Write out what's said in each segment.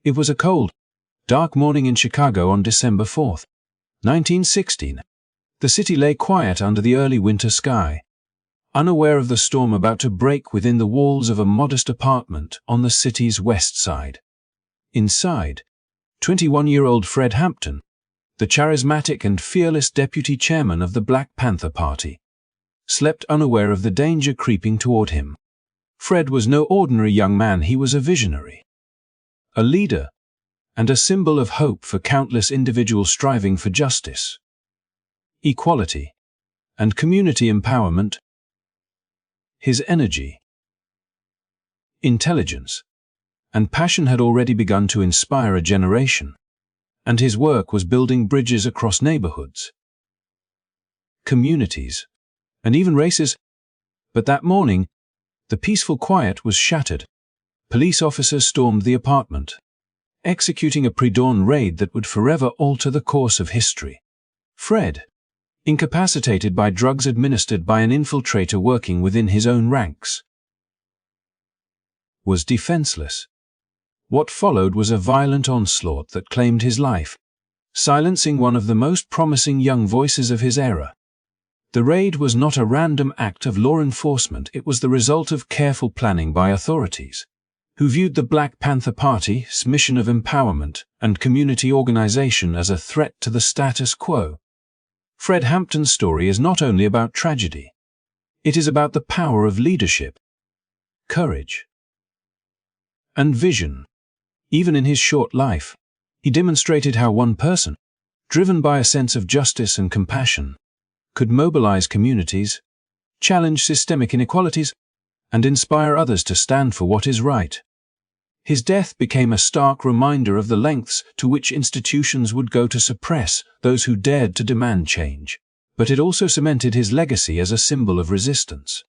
It was a cold, dark morning in Chicago on December 4, 1916. The city lay quiet under the early winter sky, unaware of the storm about to break within the walls of a modest apartment on the city's west side. Inside, 21-year-old Fred Hampton, the charismatic and fearless deputy chairman of the Black Panther Party, slept unaware of the danger creeping toward him. Fred was no ordinary young man, he was a visionary, a leader, and a symbol of hope for countless individuals striving for justice, equality, and community empowerment. His energy, intelligence, and passion had already begun to inspire a generation, and his work was building bridges across neighborhoods, communities, and even races. But that morning, the peaceful quiet was shattered. Police officers stormed the apartment, executing a pre-dawn raid that would forever alter the course of history. Fred, incapacitated by drugs administered by an infiltrator working within his own ranks, was defenseless. What followed was a violent onslaught that claimed his life, silencing one of the most promising young voices of his era. The raid was not a random act of law enforcement, it was the result of careful planning by authorities, who viewed the Black Panther Party's mission of empowerment and community organization as a threat to the status quo. Fred Hampton's story is not only about tragedy, it is about the power of leadership, courage, and vision. Even in his short life, he demonstrated how one person, driven by a sense of justice and compassion, could mobilize communities, challenge systemic inequalities, and inspire others to stand for what is right. His death became a stark reminder of the lengths to which institutions would go to suppress those who dared to demand change, but it also cemented his legacy as a symbol of resistance,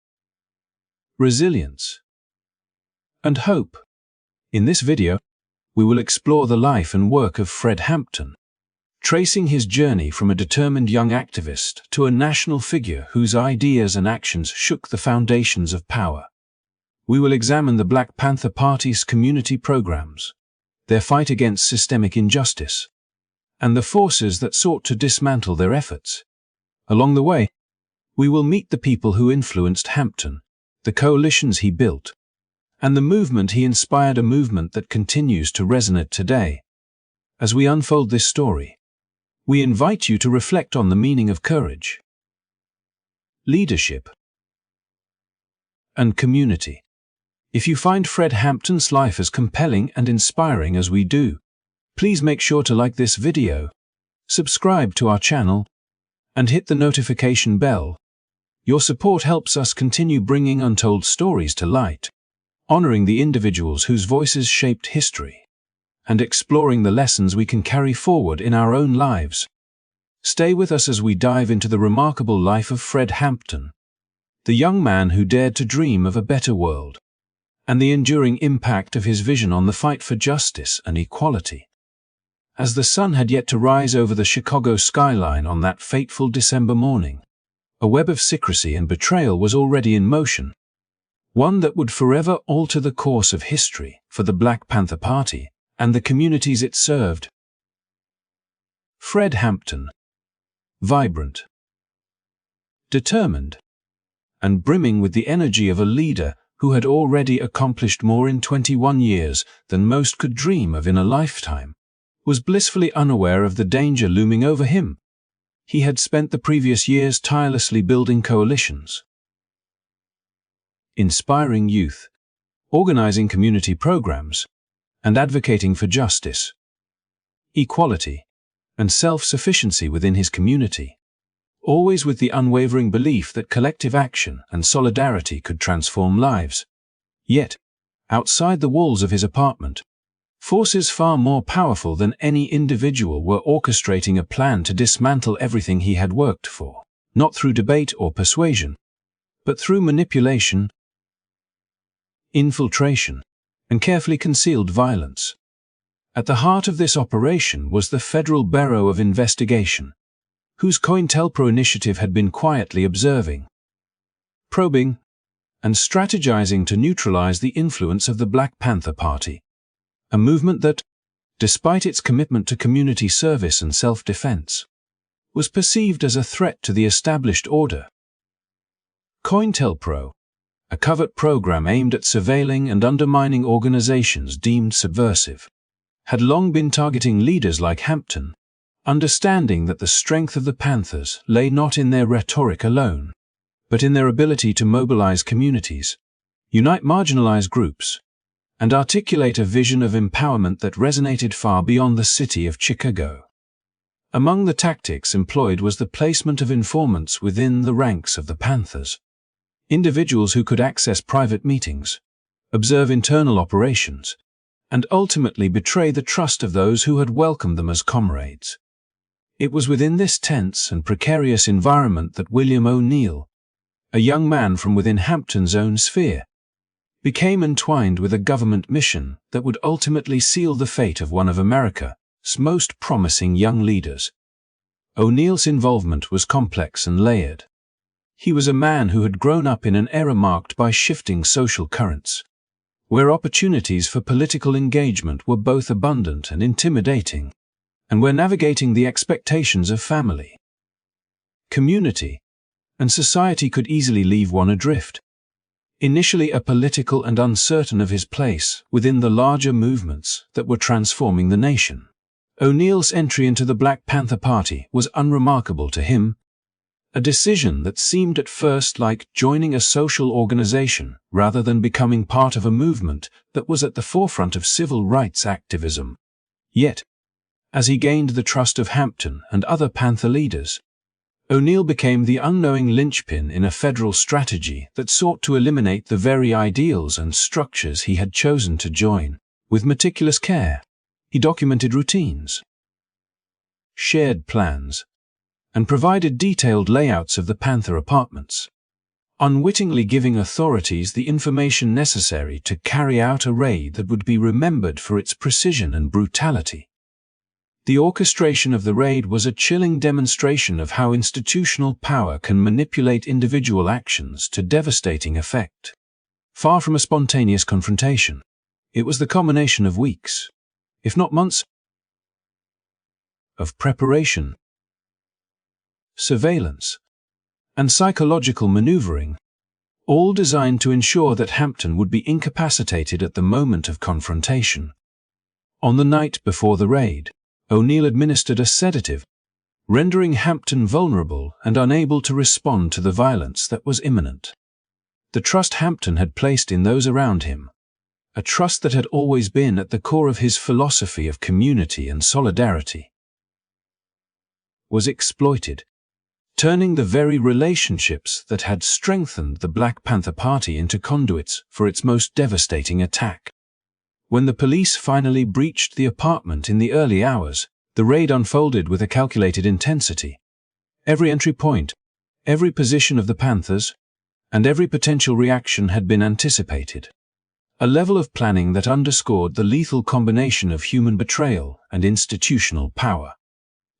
resilience, and hope. In this video, we will explore the life and work of Fred Hampton, tracing his journey from a determined young activist to a national figure whose ideas and actions shook the foundations of power. We will examine the Black Panther Party's community programs, their fight against systemic injustice, and the forces that sought to dismantle their efforts. Along the way, we will meet the people who influenced Hampton, the coalitions he built, and the movement he inspired, a movement that continues to resonate today. As we unfold this story, we invite you to reflect on the meaning of courage, leadership, and community. If you find Fred Hampton's life as compelling and inspiring as we do, please make sure to like this video, subscribe to our channel, and hit the notification bell. Your support helps us continue bringing untold stories to light, honoring the individuals whose voices shaped history, and exploring the lessons we can carry forward in our own lives. Stay with us as we dive into the remarkable life of Fred Hampton, the young man who dared to dream of a better world, and the enduring impact of his vision on the fight for justice and equality. As the sun had yet to rise over the Chicago skyline on that fateful December morning, a web of secrecy and betrayal was already in motion, one that would forever alter the course of history for the Black Panther Party and the communities it served. Fred Hampton, vibrant, determined, and brimming with the energy of a leader who had already accomplished more in 21 years than most could dream of in a lifetime, was blissfully unaware of the danger looming over him. He had spent the previous years tirelessly building coalitions, inspiring youth, organizing community programs, and advocating for justice, equality, and self-sufficiency within his community, always with the unwavering belief that collective action and solidarity could transform lives. Yet, outside the walls of his apartment, forces far more powerful than any individual were orchestrating a plan to dismantle everything he had worked for, not through debate or persuasion, but through manipulation, infiltration, and carefully concealed violence. At the heart of this operation was the Federal Bureau of Investigation, whose COINTELPRO initiative had been quietly observing, probing, and strategizing to neutralize the influence of the Black Panther Party, a movement that, despite its commitment to community service and self-defense, was perceived as a threat to the established order. COINTELPRO, a covert program aimed at surveilling and undermining organizations deemed subversive, had long been targeting leaders like Hampton, understanding that the strength of the Panthers lay not in their rhetoric alone, but in their ability to mobilize communities, unite marginalized groups, and articulate a vision of empowerment that resonated far beyond the city of Chicago. Among the tactics employed was the placement of informants within the ranks of the Panthers, individuals who could access private meetings, observe internal operations, and ultimately betray the trust of those who had welcomed them as comrades. It was within this tense and precarious environment that William O'Neill, a young man from within Hampton's own sphere, became entwined with a government mission that would ultimately seal the fate of one of America's most promising young leaders. O'Neill's involvement was complex and layered. He was a man who had grown up in an era marked by shifting social currents, where opportunities for political engagement were both abundant and intimidating, and where navigating the expectations of family, community, and society could easily leave one adrift. Initially apolitical and uncertain of his place within the larger movements that were transforming the nation, O'Neill's entry into the Black Panther Party was unremarkable to him, a decision that seemed at first like joining a social organization rather than becoming part of a movement that was at the forefront of civil rights activism. Yet, as he gained the trust of Hampton and other Panther leaders, O'Neill became the unknowing linchpin in a federal strategy that sought to eliminate the very ideals and structures he had chosen to join. With meticulous care, he documented routines, shared plans, and provided detailed layouts of the Panther apartments, unwittingly giving authorities the information necessary to carry out a raid that would be remembered for its precision and brutality. The orchestration of the raid was a chilling demonstration of how institutional power can manipulate individual actions to devastating effect. Far from a spontaneous confrontation, it was the culmination of weeks, if not months, of preparation, surveillance, and psychological maneuvering, all designed to ensure that Hampton would be incapacitated at the moment of confrontation. On the night before the raid, O'Neill administered a sedative, rendering Hampton vulnerable and unable to respond to the violence that was imminent. The trust Hampton had placed in those around him, a trust that had always been at the core of his philosophy of community and solidarity, was exploited, turning the very relationships that had strengthened the Black Panther Party into conduits for its most devastating attack. When the police finally breached the apartment in the early hours, the raid unfolded with a calculated intensity. Every entry point, every position of the Panthers, and every potential reaction had been anticipated. A level of planning that underscored the lethal combination of human betrayal and institutional power.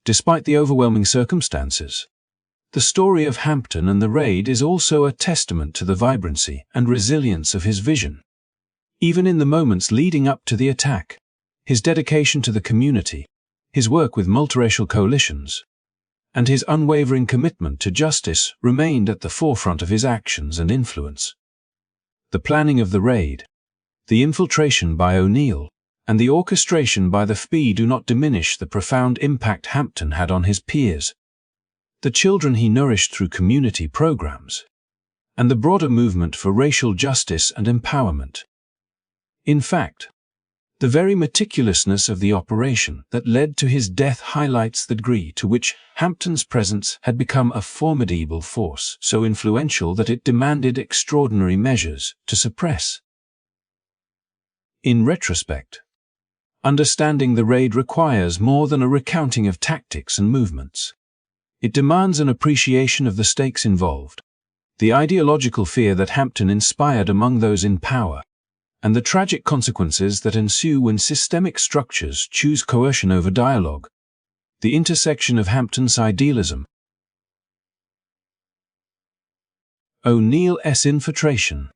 Despite the overwhelming circumstances, the story of Hampton and the raid is also a testament to the vibrancy and resilience of his vision. Even in the moments leading up to the attack, his dedication to the community, his work with multiracial coalitions, and his unwavering commitment to justice remained at the forefront of his actions and influence. The planning of the raid, the infiltration by O'Neill, and the orchestration by the FBI do not diminish the profound impact Hampton had on his peers, the children he nourished through community programs, and the broader movement for racial justice and empowerment. In fact, the very meticulousness of the operation that led to his death highlights the degree to which Hampton's presence had become a formidable force, so influential that it demanded extraordinary measures to suppress. In retrospect, understanding the raid requires more than a recounting of tactics and movements. It demands an appreciation of the stakes involved, the ideological fear that Hampton inspired among those in power, and the tragic consequences that ensue when systemic structures choose coercion over dialogue. The intersection of Hampton's idealism, O'Neill's infiltration,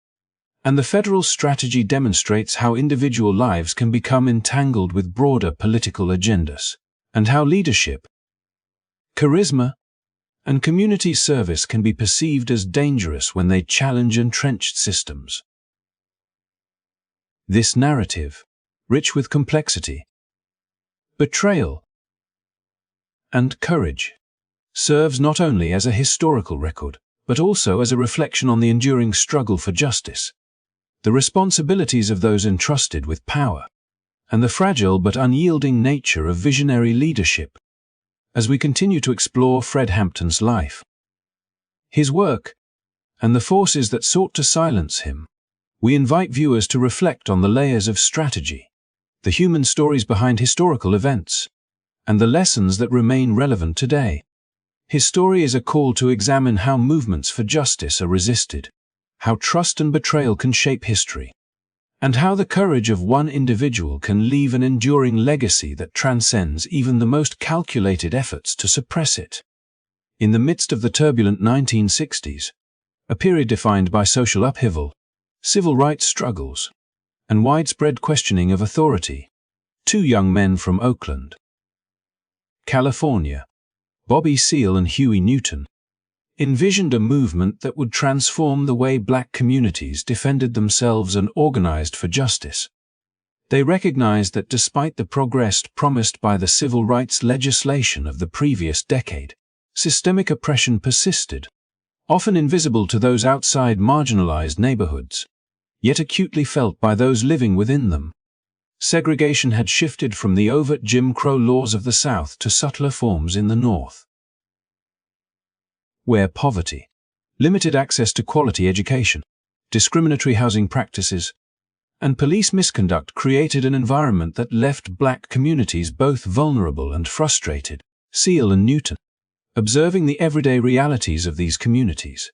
And the federal strategy demonstrates how individual lives can become entangled with broader political agendas, and how leadership, charisma, and community service can be perceived as dangerous when they challenge entrenched systems. This narrative, rich with complexity, betrayal, and courage, serves not only as a historical record, but also as a reflection on the enduring struggle for justice, the responsibilities of those entrusted with power, and the fragile but unyielding nature of visionary leadership. As we continue to explore Fred Hampton's life, his work, and the forces that sought to silence him, we invite viewers to reflect on the layers of strategy, the human stories behind historical events, and the lessons that remain relevant today. His story is a call to examine how movements for justice are resisted, how trust and betrayal can shape history, and how the courage of one individual can leave an enduring legacy that transcends even the most calculated efforts to suppress it. In the midst of the turbulent 1960s, a period defined by social upheaval, civil rights struggles, and widespread questioning of authority, two young men from Oakland, California, Bobby Seale and Huey Newton, envisioned a movement that would transform the way Black communities defended themselves and organized for justice. They recognized that despite the progress promised by the civil rights legislation of the previous decade, systemic oppression persisted, often invisible to those outside marginalized neighborhoods, yet acutely felt by those living within them. Segregation had shifted from the overt Jim Crow laws of the South to subtler forms in the North, where poverty, limited access to quality education, discriminatory housing practices, and police misconduct created an environment that left Black communities both vulnerable and frustrated. Seale and Newton, observing the everyday realities of these communities,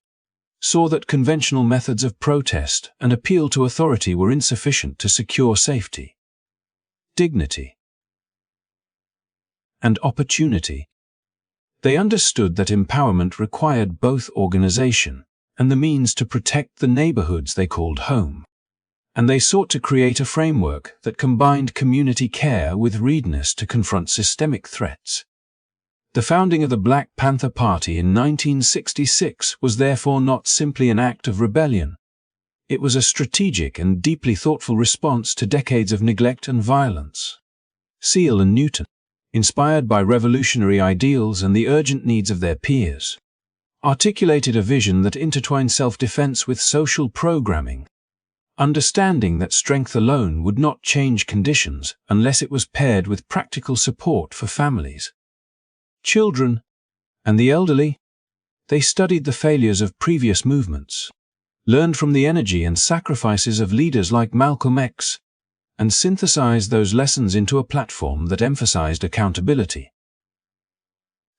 saw that conventional methods of protest and appeal to authority were insufficient to secure safety, dignity, and opportunity. They understood that empowerment required both organization and the means to protect the neighborhoods they called home, and they sought to create a framework that combined community care with readiness to confront systemic threats. The founding of the Black Panther Party in 1966 was therefore not simply an act of rebellion. It was a strategic and deeply thoughtful response to decades of neglect and violence. Seale and Newton, inspired by revolutionary ideals and the urgent needs of their peers, articulated a vision that intertwined self-defense with social programming, understanding that strength alone would not change conditions unless it was paired with practical support for families, children, and the elderly. They studied the failures of previous movements, learned from the energy and sacrifices of leaders like Malcolm X, and synthesized those lessons into a platform that emphasized accountability,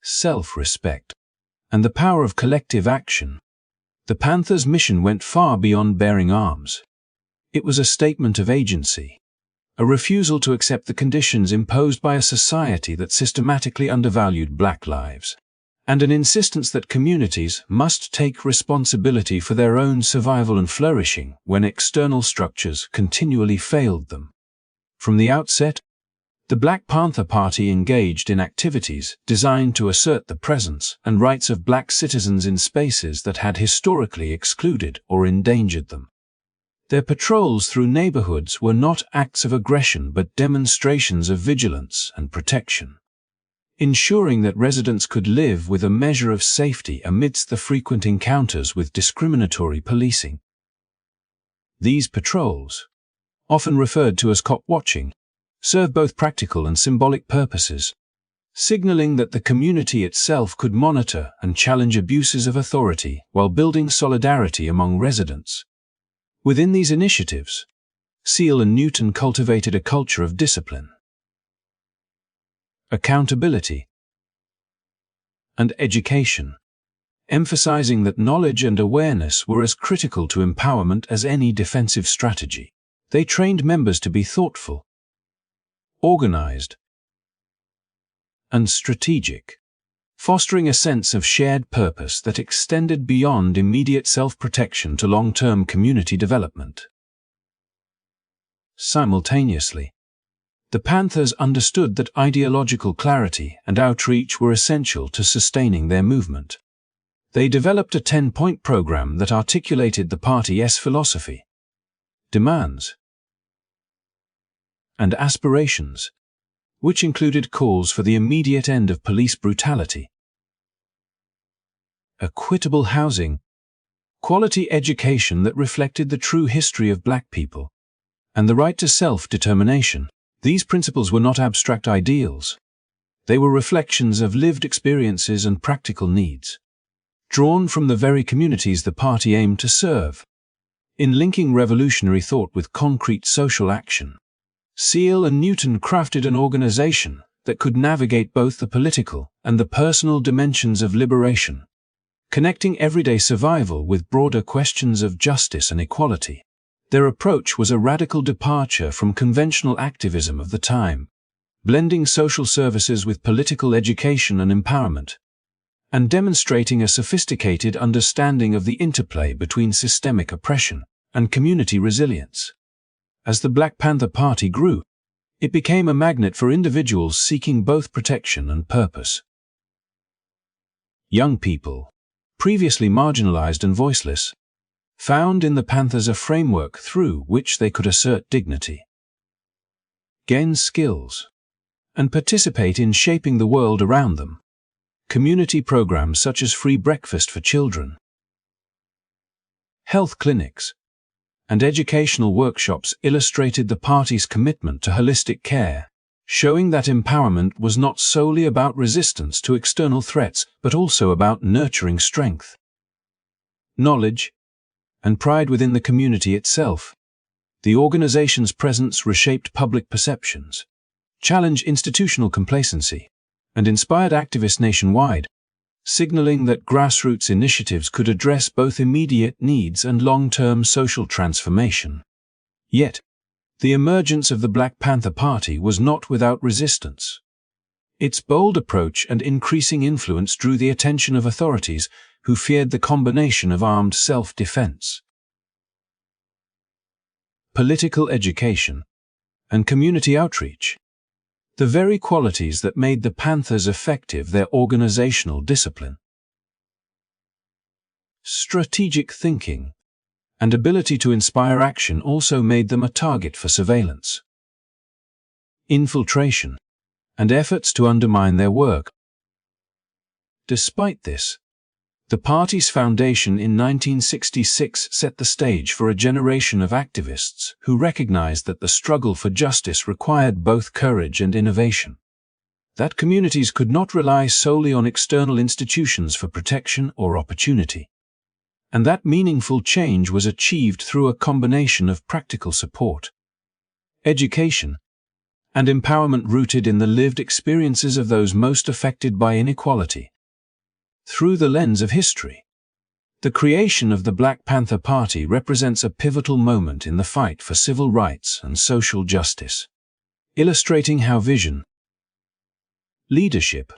self-respect, and the power of collective action. The Panthers' mission went far beyond bearing arms. It was a statement of agency, a refusal to accept the conditions imposed by a society that systematically undervalued Black lives, and an insistence that communities must take responsibility for their own survival and flourishing when external structures continually failed them. From the outset, the Black Panther Party engaged in activities designed to assert the presence and rights of Black citizens in spaces that had historically excluded or endangered them. Their patrols through neighborhoods were not acts of aggression but demonstrations of vigilance and protection, ensuring that residents could live with a measure of safety amidst the frequent encounters with discriminatory policing. These patrols, often referred to as cop watching, serve both practical and symbolic purposes, signaling that the community itself could monitor and challenge abuses of authority while building solidarity among residents. Within these initiatives, Seale and Newton cultivated a culture of discipline, accountability, and education, emphasizing that knowledge and awareness were as critical to empowerment as any defensive strategy. They trained members to be thoughtful, organized, and strategic, fostering a sense of shared purpose that extended beyond immediate self-protection to long-term community development. Simultaneously, the Panthers understood that ideological clarity and outreach were essential to sustaining their movement. They developed a 10-point program that articulated the party's philosophy, demands, and aspirations, which included calls for the immediate end of police brutality, equitable housing, quality education that reflected the true history of Black people, and the right to self-determination. These principles were not abstract ideals. They were reflections of lived experiences and practical needs, drawn from the very communities the party aimed to serve. In linking revolutionary thought with concrete social action, Seale and Newton crafted an organization that could navigate both the political and the personal dimensions of liberation, connecting everyday survival with broader questions of justice and equality. Their approach was a radical departure from conventional activism of the time, blending social services with political education and empowerment, and demonstrating a sophisticated understanding of the interplay between systemic oppression and community resilience. As the Black Panther Party grew, it became a magnet for individuals seeking both protection and purpose. Young people, previously marginalized and voiceless, found in the Panthers a framework through which they could assert dignity, gain skills, and participate in shaping the world around them. Community programs such as free breakfast for children, health clinics, and educational workshops illustrated the party's commitment to holistic care, showing that empowerment was not solely about resistance to external threats, but also about nurturing strength, knowledge, and pride within the community itself. The organization's presence reshaped public perceptions, challenged institutional complacency, and inspired activists nationwide, signaling that grassroots initiatives could address both immediate needs and long-term social transformation. Yet, the emergence of the Black Panther Party was not without resistance. Its bold approach and increasing influence drew the attention of authorities who feared the combination of armed self-defense, political education, and community outreach, the very qualities that made the Panthers effective. Their organizational discipline, strategic thinking, and ability to inspire action also made them a target for surveillance, infiltration, and efforts to undermine their work. Despite this, the party's foundation in 1966 set the stage for a generation of activists who recognized that the struggle for justice required both courage and innovation, that communities could not rely solely on external institutions for protection or opportunity, and that meaningful change was achieved through a combination of practical support, education, and empowerment rooted in the lived experiences of those most affected by inequality. Through the lens of history, the creation of the Black Panther Party represents a pivotal moment in the fight for civil rights and social justice, illustrating how vision, leadership,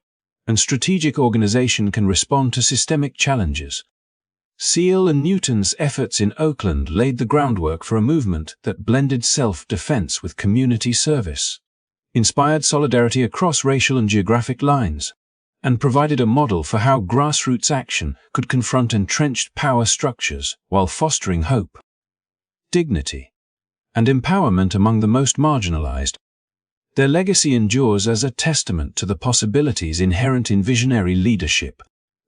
and strategic organization can respond to systemic challenges. Seale and Newton's efforts in Oakland laid the groundwork for a movement that blended self-defense with community service, inspired solidarity across racial and geographic lines, and provided a model for how grassroots action could confront entrenched power structures while fostering hope, dignity, and empowerment among the most marginalized. Their legacy endures as a testament to the possibilities inherent in visionary leadership,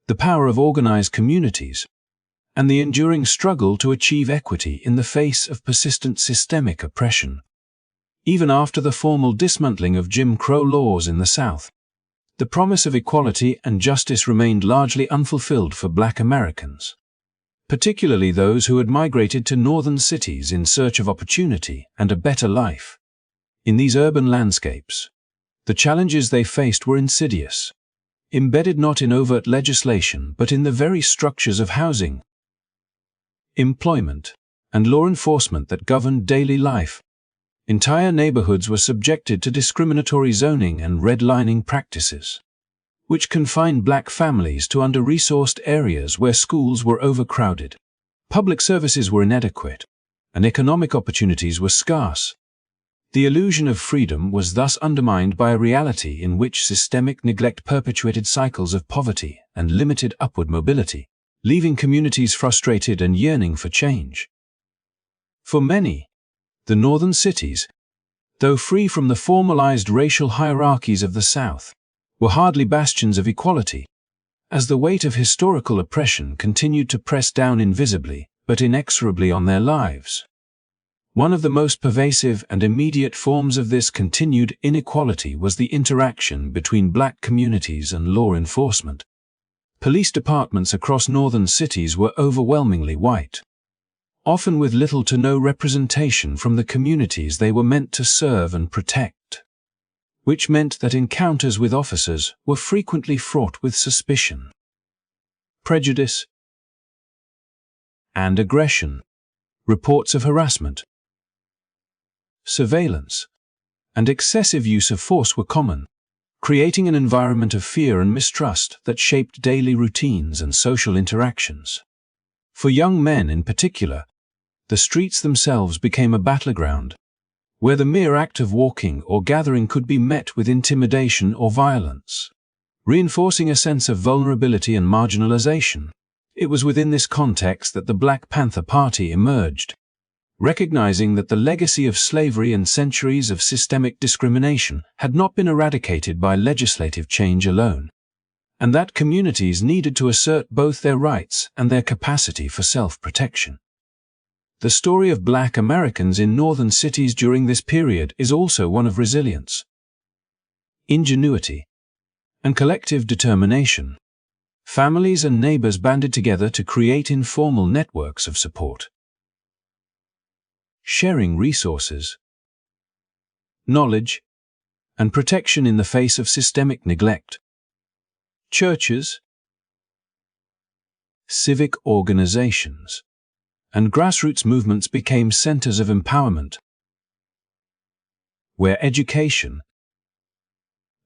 the power of organized communities, and the enduring struggle to achieve equity in the face of persistent systemic oppression. Even after the formal dismantling of Jim Crow laws in the South, the promise of equality and justice remained largely unfulfilled for Black Americans, particularly those who had migrated to northern cities in search of opportunity and a better life. In these urban landscapes, the challenges they faced were insidious, embedded not in overt legislation but in the very structures of housing, employment, and law enforcement that governed daily life. Entire neighborhoods were subjected to discriminatory zoning and redlining practices, which confined black families to under-resourced areas where schools were overcrowded, public services were inadequate, and economic opportunities were scarce. The illusion of freedom was thus undermined by a reality in which systemic neglect perpetuated cycles of poverty and limited upward mobility, leaving communities frustrated and yearning for change. For many, the northern cities, though free from the formalized racial hierarchies of the South, were hardly bastions of equality, as the weight of historical oppression continued to press down invisibly but inexorably on their lives. One of the most pervasive and immediate forms of this continued inequality was the interaction between black communities and law enforcement. Police departments across northern cities were overwhelmingly white, often with little to no representation from the communities they were meant to serve and protect, which meant that encounters with officers were frequently fraught with suspicion, prejudice, and aggression. Reports of harassment, surveillance, and excessive use of force were common, creating an environment of fear and mistrust that shaped daily routines and social interactions. For young men in particular, the streets themselves became a battleground, where the mere act of walking or gathering could be met with intimidation or violence, reinforcing a sense of vulnerability and marginalization. It was within this context that the Black Panther Party emerged, recognizing that the legacy of slavery and centuries of systemic discrimination had not been eradicated by legislative change alone, and that communities needed to assert both their rights and their capacity for self-protection. The story of Black Americans in northern cities during this period is also one of resilience, ingenuity, and collective determination. Families and neighbors banded together to create informal networks of support, sharing resources, knowledge, and protection in the face of systemic neglect. Churches, civic organizations, and grassroots movements became centers of empowerment, where education,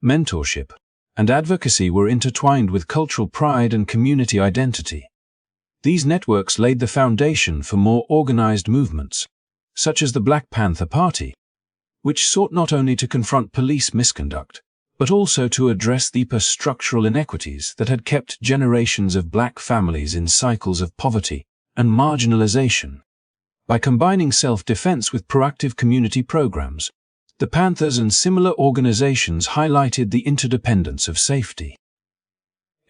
mentorship, and advocacy were intertwined with cultural pride and community identity. These networks laid the foundation for more organized movements, such as the Black Panther Party, which sought not only to confront police misconduct, but also to address deeper structural inequities that had kept generations of black families in cycles of poverty and marginalization. By combining self-defense with proactive community programs, the Panthers and similar organizations highlighted the interdependence of safety,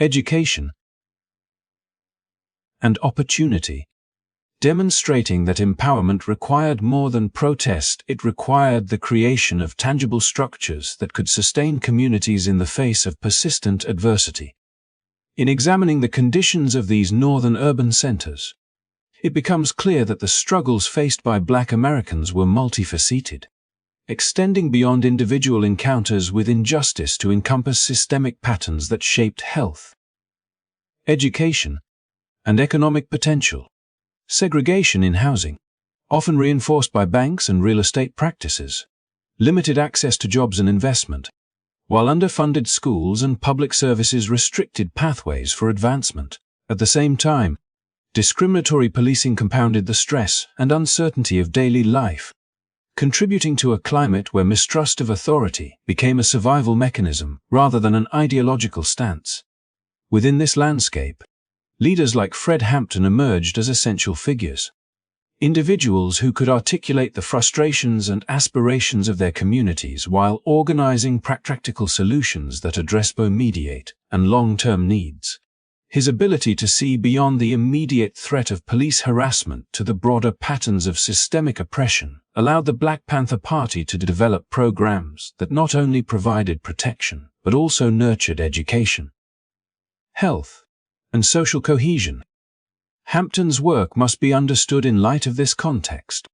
education, and opportunity, demonstrating that empowerment required more than protest. It required the creation of tangible structures that could sustain communities in the face of persistent adversity. In examining the conditions of these northern urban centers, it becomes clear that the struggles faced by Black Americans were multifaceted, extending beyond individual encounters with injustice to encompass systemic patterns that shaped health, education, and economic potential. Segregation in housing, often reinforced by banks and real estate practices, limited access to jobs and investment, while underfunded schools and public services restricted pathways for advancement. At the same time, discriminatory policing compounded the stress and uncertainty of daily life, contributing to a climate where mistrust of authority became a survival mechanism rather than an ideological stance. Within this landscape, leaders like Fred Hampton emerged as essential figures, individuals who could articulate the frustrations and aspirations of their communities while organizing practical solutions that address both immediate and long-term needs. His ability to see beyond the immediate threat of police harassment to the broader patterns of systemic oppression allowed the Black Panther Party to develop programs that not only provided protection but also nurtured education, health, and social cohesion. Hampton's work must be understood in light of this context,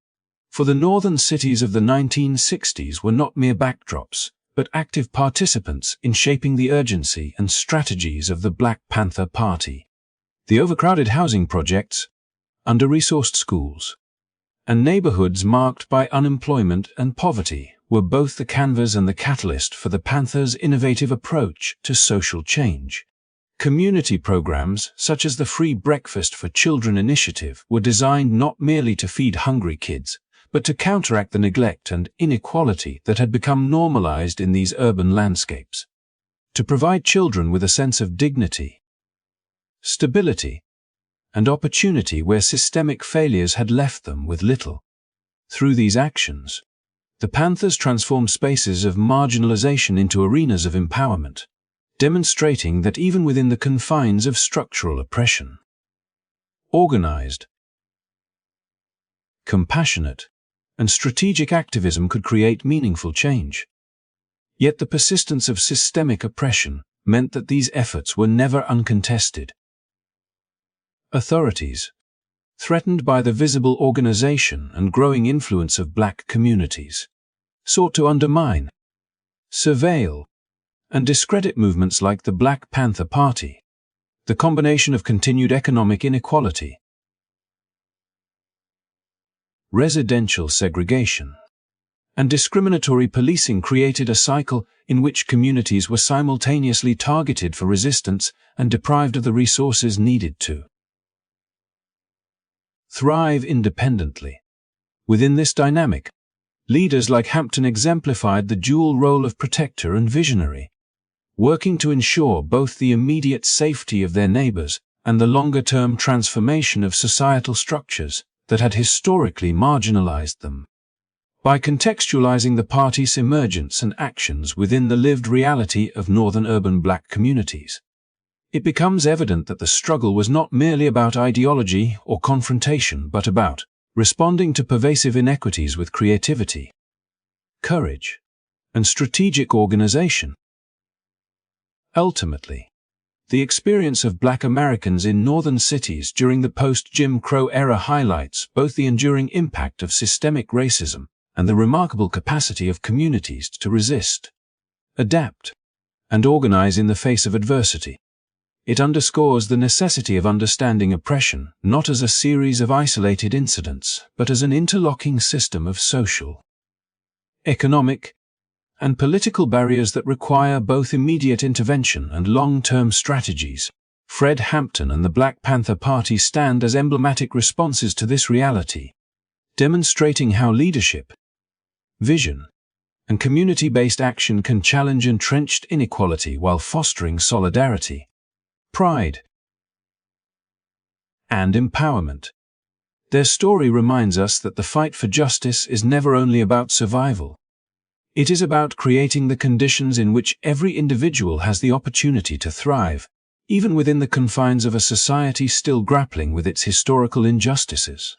for the northern cities of the 1960s were not mere backdrops, but active participants in shaping the urgency and strategies of the Black Panther Party. The overcrowded housing projects, under-resourced schools, and neighborhoods marked by unemployment and poverty were both the canvas and the catalyst for the Panthers' innovative approach to social change. Community programs, such as the Free Breakfast for Children initiative, were designed not merely to feed hungry kids, but to counteract the neglect and inequality that had become normalized in these urban landscapes. To provide children with a sense of dignity, stability, and opportunity where systemic failures had left them with little. Through these actions, the Panthers transformed spaces of marginalization into arenas of empowerment, demonstrating that even within the confines of structural oppression, organized, compassionate, and strategic activism could create meaningful change. Yet the persistence of systemic oppression meant that these efforts were never uncontested. Authorities, threatened by the visible organization and growing influence of Black communities, sought to undermine, surveil, and discredit movements like the Black Panther Party. The combination of continued economic inequality, residential segregation, and discriminatory policing created a cycle in which communities were simultaneously targeted for resistance and deprived of the resources needed to thrive independently. Within this dynamic, leaders like Hampton exemplified the dual role of protector and visionary, working to ensure both the immediate safety of their neighbors and the longer-term transformation of societal structures that had historically marginalized them. By contextualizing the party's emergence and actions within the lived reality of northern urban Black communities, it becomes evident that the struggle was not merely about ideology or confrontation, but about responding to pervasive inequities with creativity, courage, and strategic organization. Ultimately, the experience of Black Americans in northern cities during the post-Jim Crow era highlights both the enduring impact of systemic racism and the remarkable capacity of communities to resist, adapt, and organize in the face of adversity. It underscores the necessity of understanding oppression not as a series of isolated incidents, but as an interlocking system of social, economic, and political barriers that require both immediate intervention and long-term strategies. Fred Hampton and the Black Panther Party stand as emblematic responses to this reality, demonstrating how leadership, vision, and community-based action can challenge entrenched inequality while fostering solidarity, pride, and empowerment. Their story reminds us that the fight for justice is never only about survival. It is about creating the conditions in which every individual has the opportunity to thrive, even within the confines of a society still grappling with its historical injustices.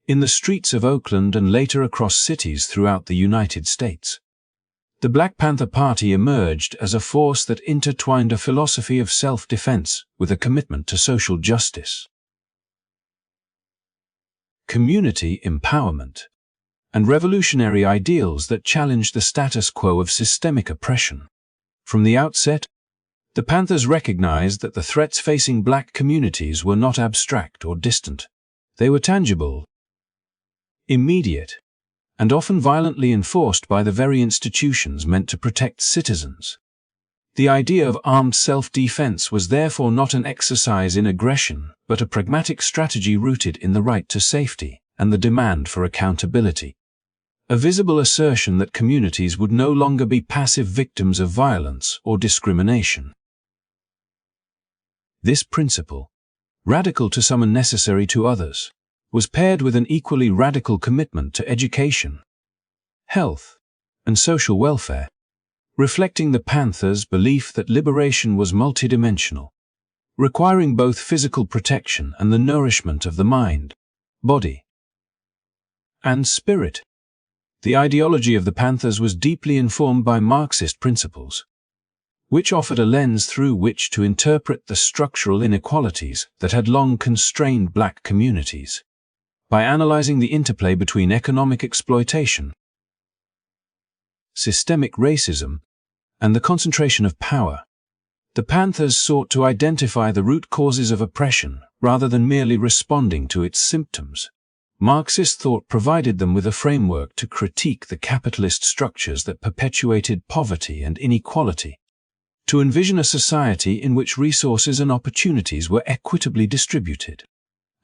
In the streets of Oakland and later across cities throughout the United States, the Black Panther Party emerged as a force that intertwined a philosophy of self-defense with a commitment to social justice, community empowerment, and revolutionary ideals that challenged the status quo of systemic oppression. From the outset, the Panthers recognized that the threats facing Black communities were not abstract or distant. They were tangible, immediate, and often violently enforced by the very institutions meant to protect citizens. The idea of armed self-defense was therefore not an exercise in aggression, but a pragmatic strategy rooted in the right to safety and the demand for accountability. A visible assertion that communities would no longer be passive victims of violence or discrimination. This principle, radical to some and necessary to others, was paired with an equally radical commitment to education, health, and social welfare, reflecting the Panthers' belief that liberation was multidimensional, requiring both physical protection and the nourishment of the mind, body, and spirit. The ideology of the Panthers was deeply informed by Marxist principles, which offered a lens through which to interpret the structural inequalities that had long constrained Black communities. By analyzing the interplay between economic exploitation, systemic racism, and the concentration of power, the Panthers sought to identify the root causes of oppression rather than merely responding to its symptoms. Marxist thought provided them with a framework to critique the capitalist structures that perpetuated poverty and inequality, to envision a society in which resources and opportunities were equitably distributed,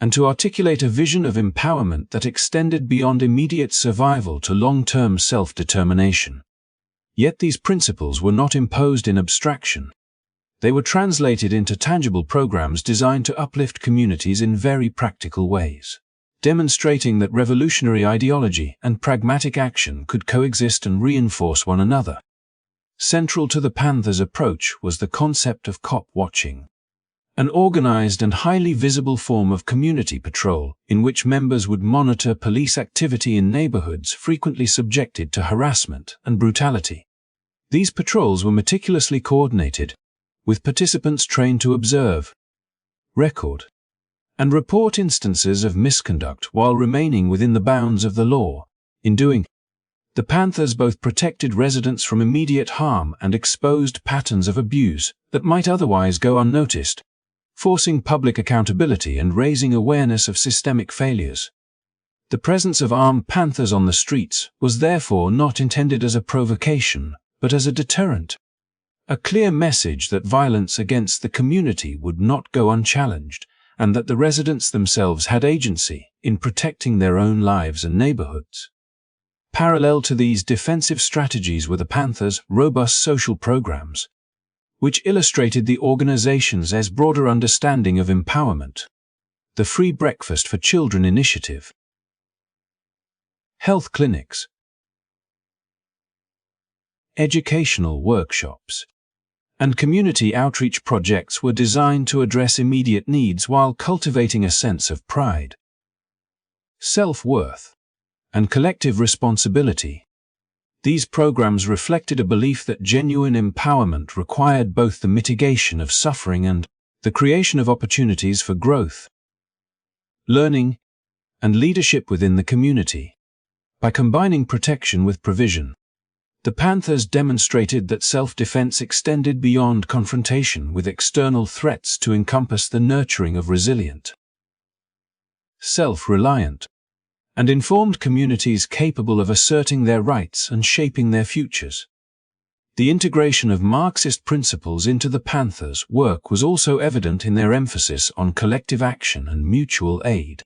and to articulate a vision of empowerment that extended beyond immediate survival to long-term self-determination. Yet these principles were not imposed in abstraction. They were translated into tangible programs designed to uplift communities in very practical ways, demonstrating that revolutionary ideology and pragmatic action could coexist and reinforce one another. Central to the Panthers' approach was the concept of cop watching, an organized and highly visible form of community patrol in which members would monitor police activity in neighborhoods frequently subjected to harassment and brutality. These patrols were meticulously coordinated, with participants trained to observe, record, and report instances of misconduct while remaining within the bounds of the law. In doing, the Panthers both protected residents from immediate harm and exposed patterns of abuse that might otherwise go unnoticed, forcing public accountability and raising awareness of systemic failures. The presence of armed Panthers on the streets was therefore not intended as a provocation, but as a deterrent, a clear message that violence against the community would not go unchallenged, and that the residents themselves had agency in protecting their own lives and neighborhoods. Parallel to these defensive strategies were the Panthers' robust social programs, which illustrated the organization's broader understanding of empowerment. The Free Breakfast for Children initiative, health clinics, educational workshops, and community outreach projects were designed to address immediate needs while cultivating a sense of pride, self-worth, and collective responsibility. These programs reflected a belief that genuine empowerment required both the mitigation of suffering and the creation of opportunities for growth, learning, and leadership within the community. By combining protection with provision, the Panthers demonstrated that self-defense extended beyond confrontation with external threats to encompass the nurturing of resilient, self-reliant, and informed communities capable of asserting their rights and shaping their futures. The integration of Marxist principles into the Panthers' work was also evident in their emphasis on collective action and mutual aid.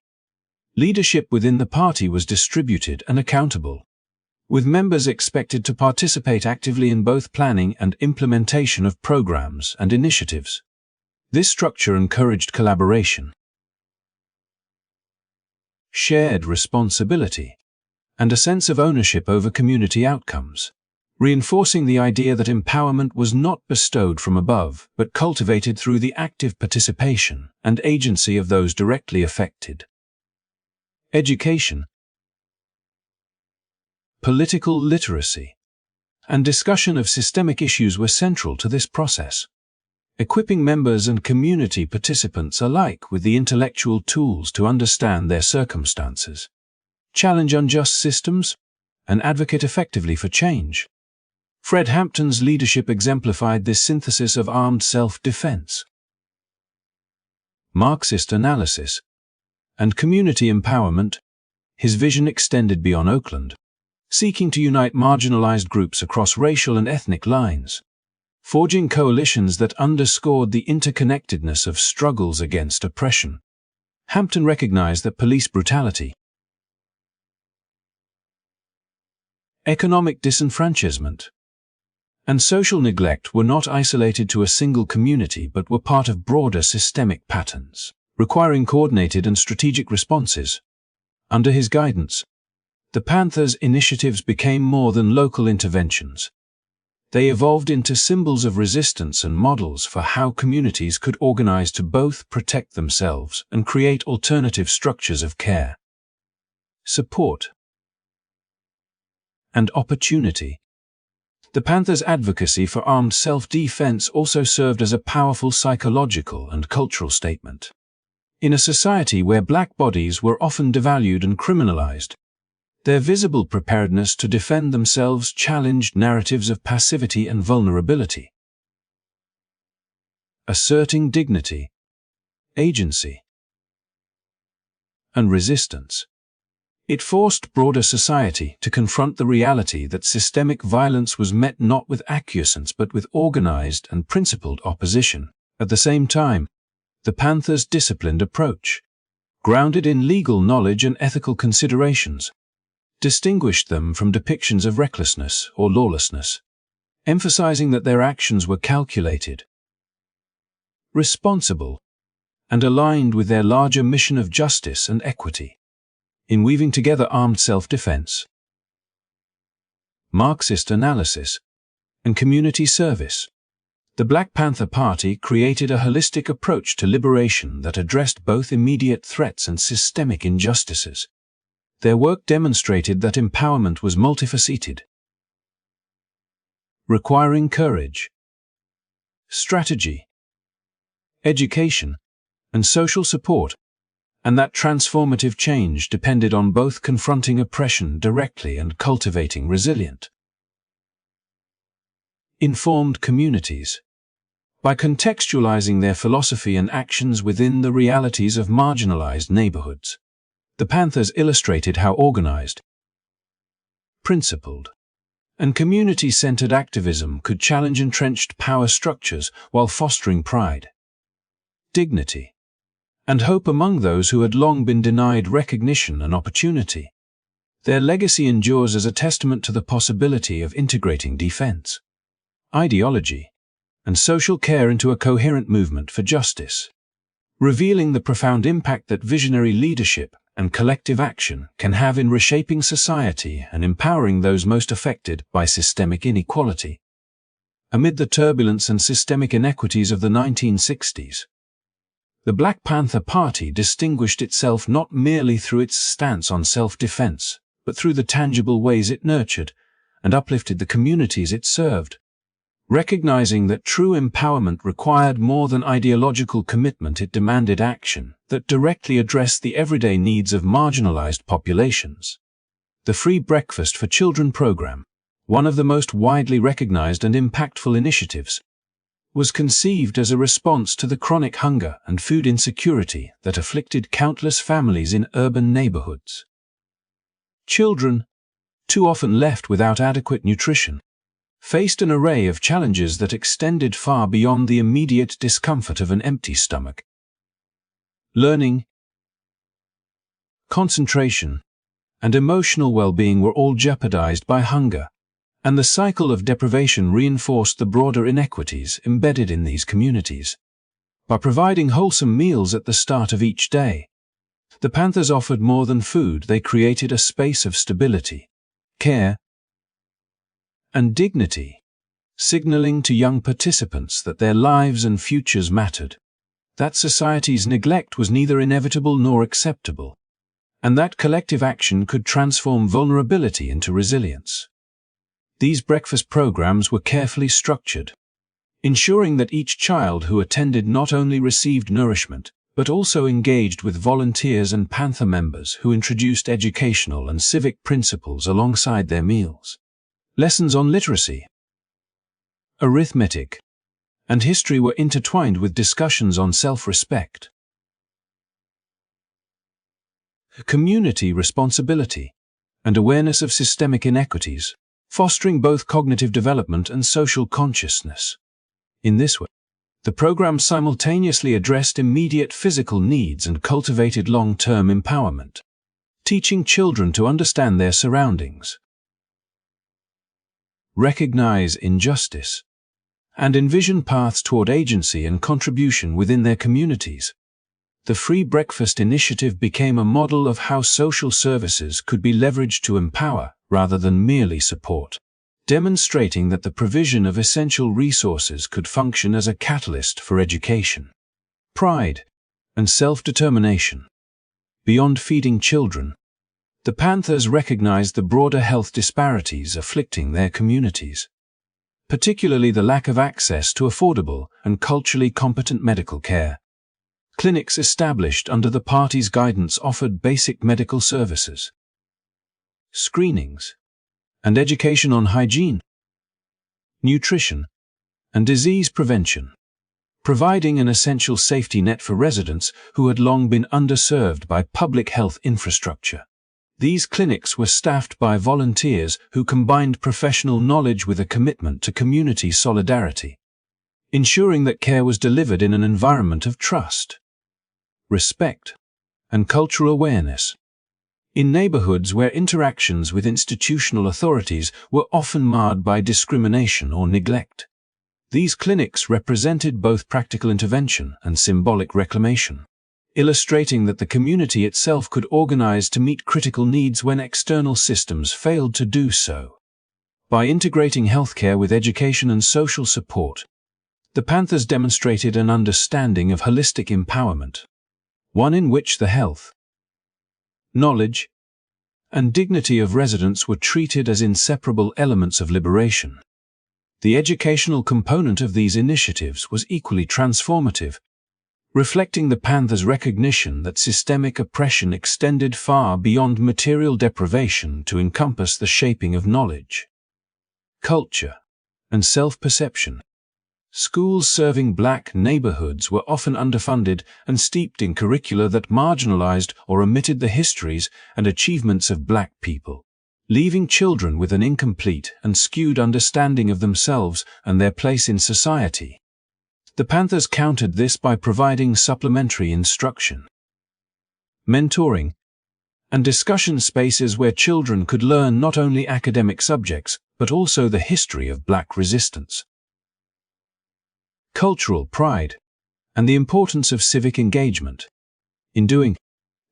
Leadership within the party was distributed and accountable, with members expected to participate actively in both planning and implementation of programs and initiatives. This structure encouraged collaboration, shared responsibility, and a sense of ownership over community outcomes, reinforcing the idea that empowerment was not bestowed from above, but cultivated through the active participation and agency of those directly affected. Education, political literacy, and discussion of systemic issues were central to this process, equipping members and community participants alike with the intellectual tools to understand their circumstances, challenge unjust systems, and advocate effectively for change. Fred Hampton's leadership exemplified this synthesis of armed self-defense, Marxist analysis, and community empowerment. His vision extended beyond Oakland, seeking to unite marginalized groups across racial and ethnic lines, forging coalitions that underscored the interconnectedness of struggles against oppression. Hampton recognized that police brutality, economic disenfranchisement, and social neglect were not isolated to a single community but were part of broader systemic patterns, requiring coordinated and strategic responses. Under his guidance, the Panthers' initiatives became more than local interventions. They evolved into symbols of resistance and models for how communities could organize to both protect themselves and create alternative structures of care, support, and opportunity. The Panthers' advocacy for armed self-defense also served as a powerful psychological and cultural statement. In a society where black bodies were often devalued and criminalized, their visible preparedness to defend themselves challenged narratives of passivity and vulnerability, asserting dignity, agency, and resistance. It forced broader society to confront the reality that systemic violence was met not with acquiescence but with organized and principled opposition. At the same time, the Panthers' disciplined approach, grounded in legal knowledge and ethical considerations, distinguished them from depictions of recklessness or lawlessness, emphasizing that their actions were calculated, responsible, and aligned with their larger mission of justice and equity. In weaving together armed self-defense, Marxist analysis, and community service, the Black Panther Party created a holistic approach to liberation that addressed both immediate threats and systemic injustices. Their work demonstrated that empowerment was multifaceted, requiring courage, strategy, education, and social support, and that transformative change depended on both confronting oppression directly and cultivating resilient, informed communities. By contextualizing their philosophy and actions within the realities of marginalized neighborhoods, the Panthers illustrated how organized, principled, and community-centered activism could challenge entrenched power structures while fostering pride, dignity, and hope among those who had long been denied recognition and opportunity. Their legacy endures as a testament to the possibility of integrating defense, ideology, and social care into a coherent movement for justice, revealing the profound impact that visionary leadership and collective action can have in reshaping society and empowering those most affected by systemic inequality. Amid the turbulence and systemic inequities of the 1960s, the Black Panther Party distinguished itself not merely through its stance on self-defense, but through the tangible ways it nurtured and uplifted the communities it served. Recognizing that true empowerment required more than ideological commitment, it demanded action that directly addressed the everyday needs of marginalized populations. The Free Breakfast for Children program, one of the most widely recognized and impactful initiatives, was conceived as a response to the chronic hunger and food insecurity that afflicted countless families in urban neighborhoods. Children, too often left without adequate nutrition, faced an array of challenges that extended far beyond the immediate discomfort of an empty stomach. Learning, concentration, and emotional well-being were all jeopardized by hunger, and the cycle of deprivation reinforced the broader inequities embedded in these communities. By providing wholesome meals at the start of each day, the Panthers offered more than food. They created a space of stability, care, and dignity, signaling to young participants that their lives and futures mattered, that society's neglect was neither inevitable nor acceptable, and that collective action could transform vulnerability into resilience. These breakfast programs were carefully structured, ensuring that each child who attended not only received nourishment, but also engaged with volunteers and Panther members who introduced educational and civic principles alongside their meals. Lessons on literacy, arithmetic, and history were intertwined with discussions on self-respect, community responsibility, and awareness of systemic inequities, fostering both cognitive development and social consciousness. In this way, the program simultaneously addressed immediate physical needs and cultivated long-term empowerment, teaching children to understand their surroundings, recognize injustice, and envision paths toward agency and contribution within their communities. The Free Breakfast Initiative became a model of how social services could be leveraged to empower rather than merely support, demonstrating that the provision of essential resources could function as a catalyst for education, pride, and self-determination. Beyond feeding children, the Panthers recognized the broader health disparities afflicting their communities, particularly the lack of access to affordable and culturally competent medical care. Clinics established under the party's guidance offered basic medical services, screenings, and education on hygiene, nutrition, and disease prevention, providing an essential safety net for residents who had long been underserved by public health infrastructure. These clinics were staffed by volunteers who combined professional knowledge with a commitment to community solidarity, ensuring that care was delivered in an environment of trust, respect, and cultural awareness. In neighborhoods where interactions with institutional authorities were often marred by discrimination or neglect, these clinics represented both practical intervention and symbolic reclamation, illustrating that the community itself could organize to meet critical needs when external systems failed to do so. By integrating healthcare with education and social support, the Panthers demonstrated an understanding of holistic empowerment, one in which the health, knowledge, and dignity of residents were treated as inseparable elements of liberation. The educational component of these initiatives was equally transformative, reflecting the Panthers' recognition that systemic oppression extended far beyond material deprivation to encompass the shaping of knowledge, culture, and self-perception. Schools serving Black neighborhoods were often underfunded and steeped in curricula that marginalized or omitted the histories and achievements of Black people, leaving children with an incomplete and skewed understanding of themselves and their place in society. The Panthers countered this by providing supplementary instruction, mentoring, and discussion spaces where children could learn not only academic subjects but also the history of Black resistance, cultural pride, and the importance of civic engagement. In doing,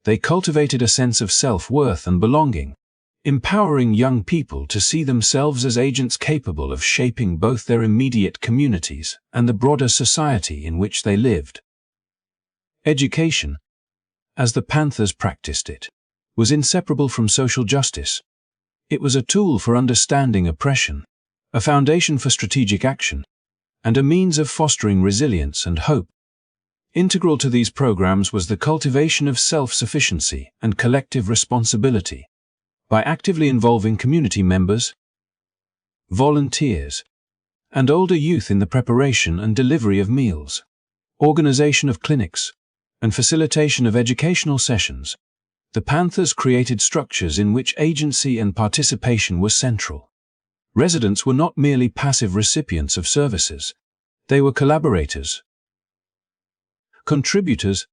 they cultivated a sense of self-worth and belonging, empowering young people to see themselves as agents capable of shaping both their immediate communities and the broader society in which they lived. Education, as the Panthers practiced it, was inseparable from social justice. It was a tool for understanding oppression, a foundation for strategic action, and a means of fostering resilience and hope. Integral to these programs was the cultivation of self-sufficiency and collective responsibility. By actively involving community members, volunteers, and older youth in the preparation and delivery of meals, organization of clinics, and facilitation of educational sessions, the Panthers created structures in which agency and participation were central. Residents were not merely passive recipients of services. They were collaborators, contributors,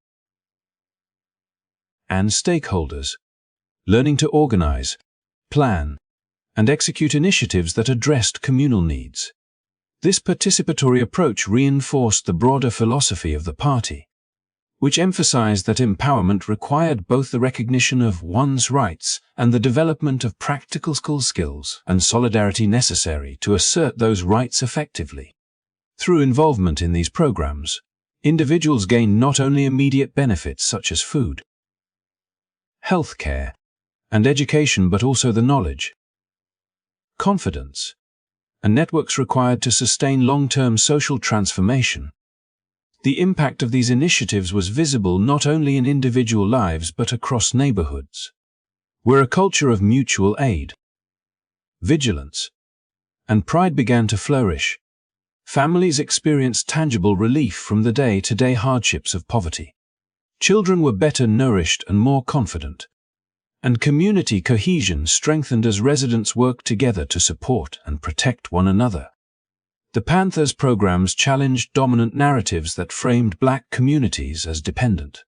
and stakeholders, learning to organize, plan, and execute initiatives that addressed communal needs. This participatory approach reinforced the broader philosophy of the party, which emphasized that empowerment required both the recognition of one's rights and the development of practical skills and solidarity necessary to assert those rights effectively. Through involvement in these programs, individuals gained not only immediate benefits such as food, healthcare, and education but also the knowledge, confidence, and networks required to sustain long-term social transformation. The impact of these initiatives was visible not only in individual lives but across neighborhoods, where a culture of mutual aid, vigilance, and pride began to flourish. Families experienced tangible relief from the day-to-day hardships of poverty. Children were better nourished and more confident, and community cohesion strengthened as residents worked together to support and protect one another. The Panthers' programs challenged dominant narratives that framed Black communities as dependent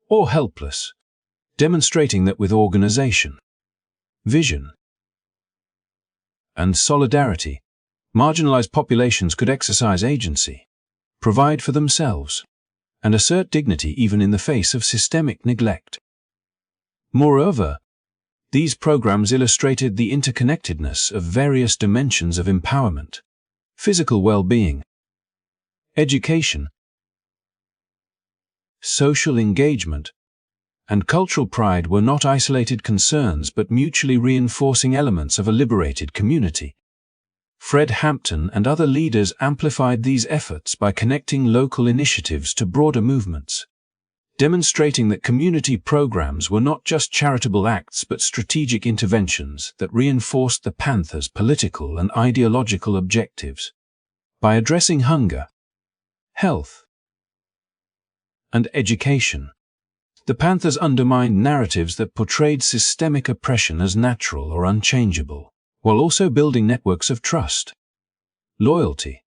or helpless, demonstrating that with organization, vision, and solidarity, marginalized populations could exercise agency, provide for themselves, and assert dignity even in the face of systemic neglect. Moreover, these programs illustrated the interconnectedness of various dimensions of empowerment. Physical well-being, education, social engagement, and cultural pride were not isolated concerns but mutually reinforcing elements of a liberated community. Fred Hampton and other leaders amplified these efforts by connecting local initiatives to broader movements, demonstrating that community programs were not just charitable acts but strategic interventions that reinforced the Panthers' political and ideological objectives. By addressing hunger, health, and education, The Panthers undermined narratives that portrayed systemic oppression as natural or unchangeable, while also building networks of trust, loyalty,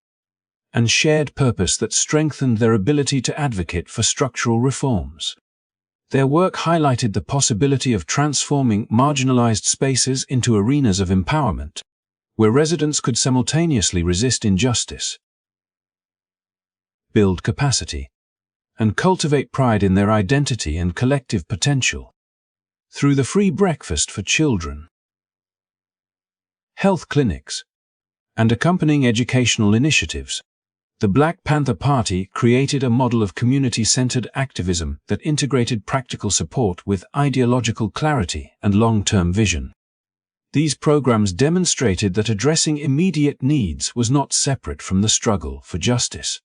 and shared purpose that strengthened their ability to advocate for structural reforms. Their work highlighted the possibility of transforming marginalized spaces into arenas of empowerment, where residents could simultaneously resist injustice, build capacity, and cultivate pride in their identity and collective potential. Through the free breakfast for children, health clinics, and accompanying educational initiatives, the Black Panther Party created a model of community-centered activism that integrated practical support with ideological clarity and long-term vision. These programs demonstrated that addressing immediate needs was not separate from the struggle for justice.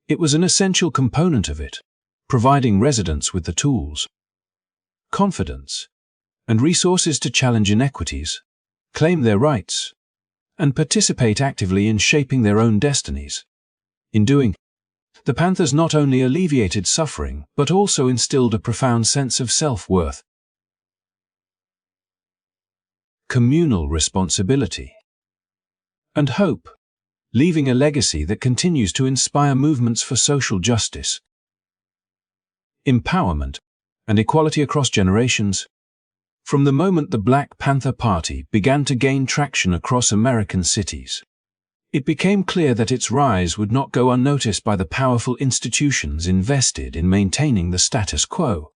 It was an essential component of it, providing residents with the tools, confidence, and resources to challenge inequities, claim their rights, and participate actively in shaping their own destinies. In doing, the Panthers not only alleviated suffering but also instilled a profound sense of self-worth, communal responsibility, and hope, leaving a legacy that continues to inspire movements for social justice, empowerment, and equality across generations. From the moment the Black Panther Party began to gain traction across American cities, it became clear that its rise would not go unnoticed by the powerful institutions invested in maintaining the status quo.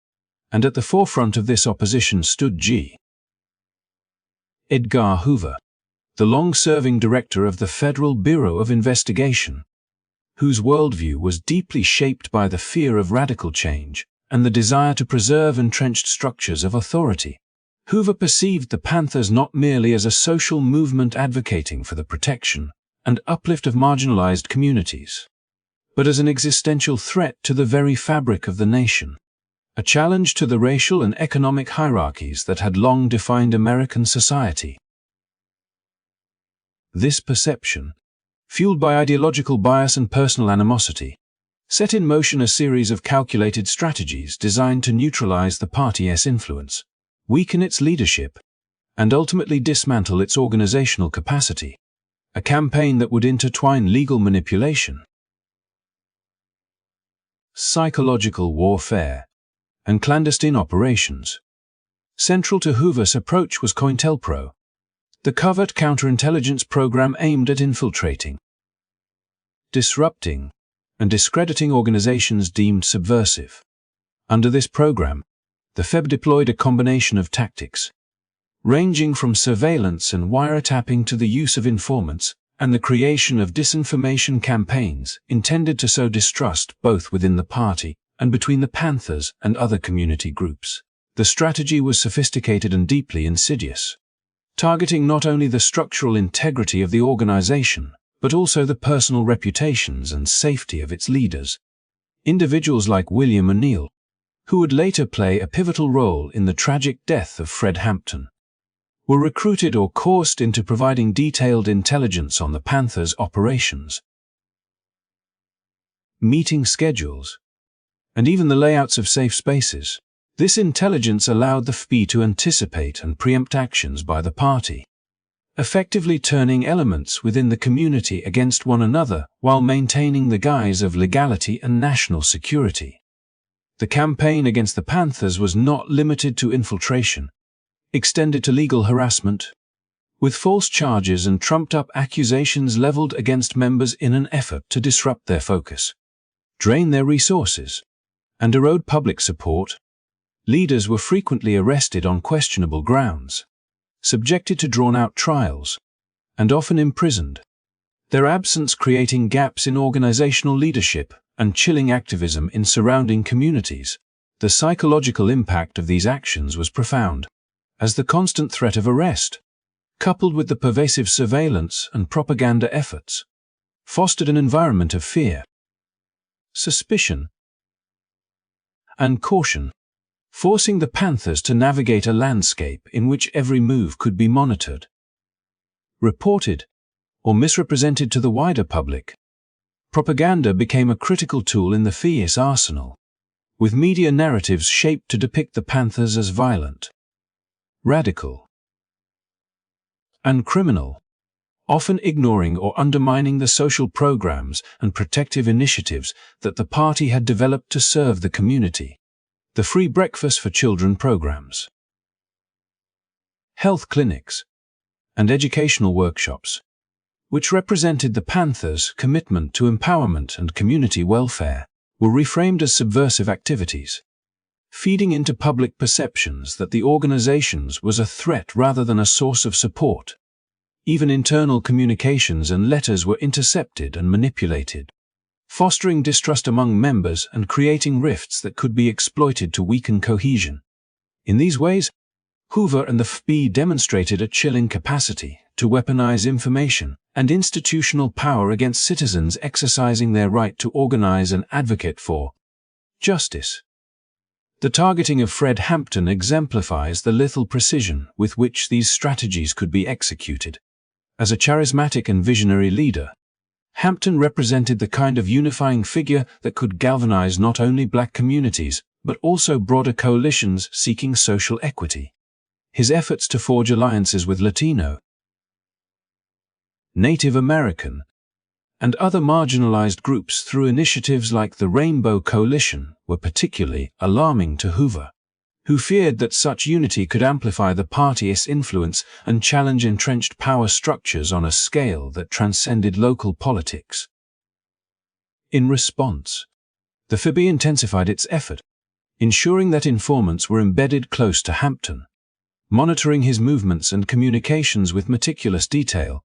And at the forefront of this opposition stood G. Edgar Hoover, the long-serving director of the Federal Bureau of Investigation, whose worldview was deeply shaped by the fear of radical change and the desire to preserve entrenched structures of authority. Hoover perceived the Panthers not merely as a social movement advocating for the protection and uplift of marginalized communities, but as an existential threat to the very fabric of the nation, a challenge to the racial and economic hierarchies that had long defined American society. This perception, fueled by ideological bias and personal animosity, set in motion a series of calculated strategies designed to neutralize the party's influence, weaken its leadership, and ultimately dismantle its organizational capacity, a campaign that would intertwine legal manipulation, psychological warfare, and clandestine operations. Central to Hoover's approach was COINTELPRO, the covert counterintelligence program aimed at infiltrating, disrupting, and discrediting organizations deemed subversive. Under this program, the FEB deployed a combination of tactics, ranging from surveillance and wiretapping to the use of informants and the creation of disinformation campaigns intended to sow distrust both within the party and between the Panthers and other community groups. The strategy was sophisticated and deeply insidious, targeting not only the structural integrity of the organization, but also the personal reputations and safety of its leaders. Individuals like William O'Neill, who would later play a pivotal role in the tragic death of Fred Hampton, were recruited or coerced into providing detailed intelligence on the Panthers' operations, meeting schedules, and even the layouts of safe spaces. This intelligence allowed the FB to anticipate and preempt actions by the party, effectively turning elements within the community against one another while maintaining the guise of legality and national security. The campaign against the Panthers was not limited to infiltration, extended to legal harassment, with false charges and trumped-up accusations leveled against members in an effort to disrupt their focus, drain their resources, and erode public support. Leaders were frequently arrested on questionable grounds, subjected to drawn-out trials, and often imprisoned, their absence creating gaps in organizational leadership and chilling activism in surrounding communities. The psychological impact of these actions was profound, as the constant threat of arrest, coupled with the pervasive surveillance and propaganda efforts, fostered an environment of fear, suspicion, and caution, forcing the Panthers to navigate a landscape in which every move could be monitored, reported, or misrepresented to the wider public. Propaganda became a critical tool in the FBI's arsenal, with media narratives shaped to depict the Panthers as violent, radical, and criminal, often ignoring or undermining the social programs and protective initiatives that the party had developed to serve the community. The free breakfast for children programs, health clinics, and educational workshops, which represented the Panthers' commitment to empowerment and community welfare, were reframed as subversive activities, feeding into public perceptions that the organizations was a threat rather than a source of support. Even internal communications and letters were intercepted and manipulated, fostering distrust among members and creating rifts that could be exploited to weaken cohesion. In these ways, Hoover and the FB demonstrated a chilling capacity to weaponize information and institutional power against citizens exercising their right to organize and advocate for justice. The targeting of Fred Hampton exemplifies the lethal precision with which these strategies could be executed. As a charismatic and visionary leader, Hampton represented the kind of unifying figure that could galvanize not only Black communities, but also broader coalitions seeking social equity. His efforts to forge alliances with Latino, Native American, and other marginalized groups through initiatives like the Rainbow Coalition were particularly alarming to Hoover, who feared that such unity could amplify the party's influence and challenge entrenched power structures on a scale that transcended local politics. In response, the FB intensified its effort, ensuring that informants were embedded close to Hampton, monitoring his movements and communications with meticulous detail.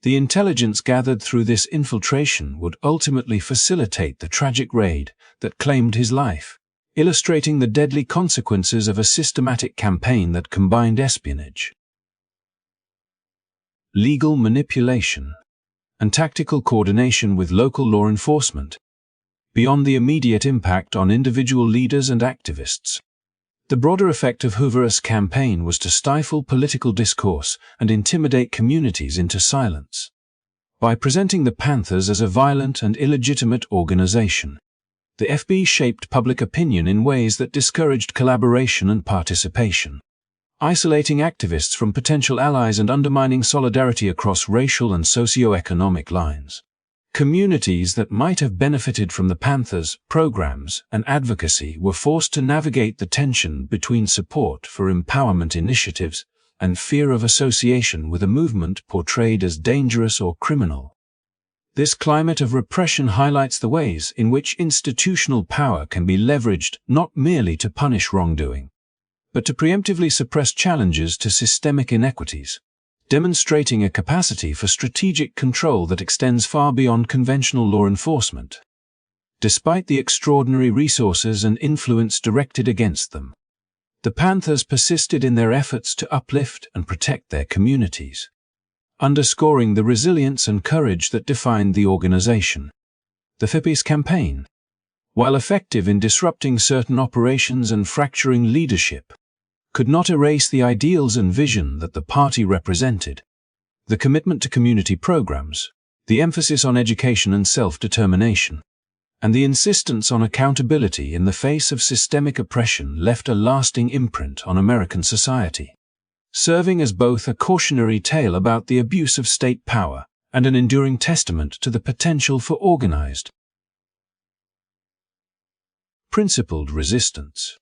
The intelligence gathered through this infiltration would ultimately facilitate the tragic raid that claimed his life, illustrating the deadly consequences of a systematic campaign that combined espionage, legal manipulation, and tactical coordination with local law enforcement. Beyond the immediate impact on individual leaders and activists, the broader effect of Hoover's campaign was to stifle political discourse and intimidate communities into silence. By presenting the Panthers as a violent and illegitimate organization, the FB shaped public opinion in ways that discouraged collaboration and participation, isolating activists from potential allies and undermining solidarity across racial and socio-economic lines. Communities that might have benefited from the Panthers' programs and advocacy were forced to navigate the tension between support for empowerment initiatives and fear of association with a movement portrayed as dangerous or criminal. This climate of repression highlights the ways in which institutional power can be leveraged not merely to punish wrongdoing, but to preemptively suppress challenges to systemic inequities, demonstrating a capacity for strategic control that extends far beyond conventional law enforcement. Despite the extraordinary resources and influence directed against them, the Panthers persisted in their efforts to uplift and protect their communities, underscoring the resilience and courage that defined the organization. The FB's campaign, while effective in disrupting certain operations and fracturing leadership, could not erase the ideals and vision that the party represented. The commitment to community programs, the emphasis on education and self-determination, and the insistence on accountability in the face of systemic oppression left a lasting imprint on American society, serving as both a cautionary tale about the abuse of state power and an enduring testament to the potential for organized, principled resistance.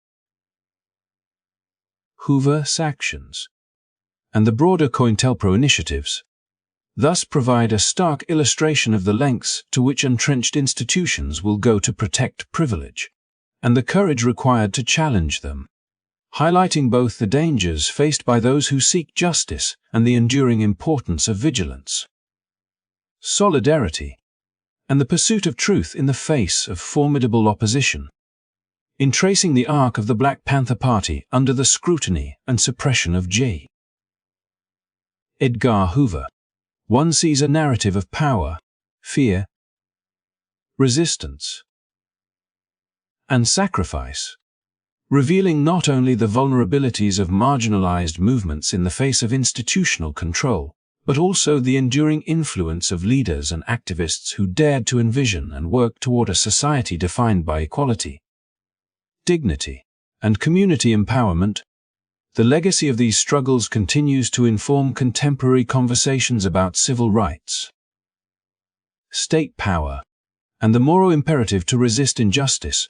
Hoover's actions and the broader COINTELPRO initiatives thus provide a stark illustration of the lengths to which entrenched institutions will go to protect privilege, and the courage required to challenge them, highlighting both the dangers faced by those who seek justice and the enduring importance of vigilance, solidarity, and the pursuit of truth in the face of formidable opposition. In tracing the arc of the Black Panther Party under the scrutiny and suppression of J. Edgar Hoover, one sees a narrative of power, fear, resistance, and sacrifice, revealing not only the vulnerabilities of marginalized movements in the face of institutional control, but also the enduring influence of leaders and activists who dared to envision and work toward a society defined by equality, dignity, and community empowerment, the legacy of these struggles continues to inform contemporary conversations about civil rights, state power, and the moral imperative to resist injustice,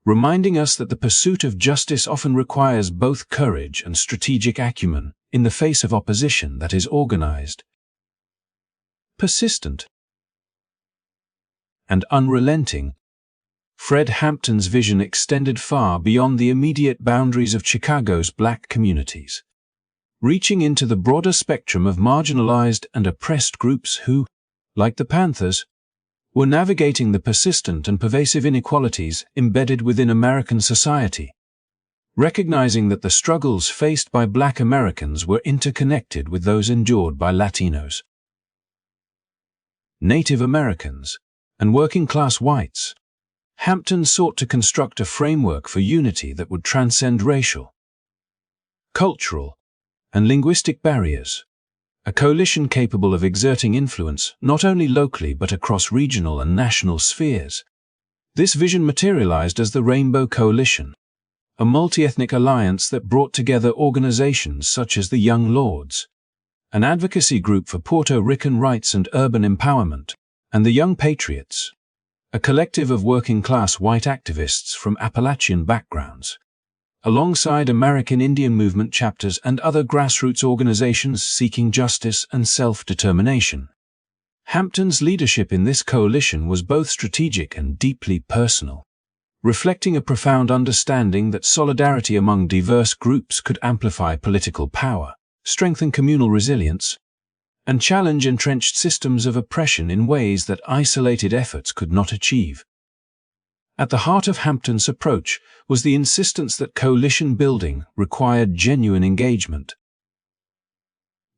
reminding us that the pursuit of justice often requires both courage and strategic acumen in the face of opposition that is organized, persistent, and unrelenting. Fred Hampton's vision extended far beyond the immediate boundaries of Chicago's Black communities, reaching into the broader spectrum of marginalized and oppressed groups who, like the Panthers, were navigating the persistent and pervasive inequalities embedded within American society. Recognizing that the struggles faced by Black Americans were interconnected with those endured by Latinos, Native Americans, and working-class whites, Hampton sought to construct a framework for unity that would transcend racial, cultural, and linguistic barriers, a coalition capable of exerting influence not only locally but across regional and national spheres. This vision materialized as the Rainbow Coalition, a multi-ethnic alliance that brought together organizations such as the Young Lords, an advocacy group for Puerto Rican rights and urban empowerment, and the Young Patriots, a collective of working-class white activists from Appalachian backgrounds, alongside American Indian movement chapters and other grassroots organizations seeking justice and self-determination. Hampton's leadership in this coalition was both strategic and deeply personal, reflecting a profound understanding that solidarity among diverse groups could amplify political power, strengthen communal resilience, and challenge entrenched systems of oppression in ways that isolated efforts could not achieve. At the heart of Hampton's approach was the insistence that coalition building required genuine engagement,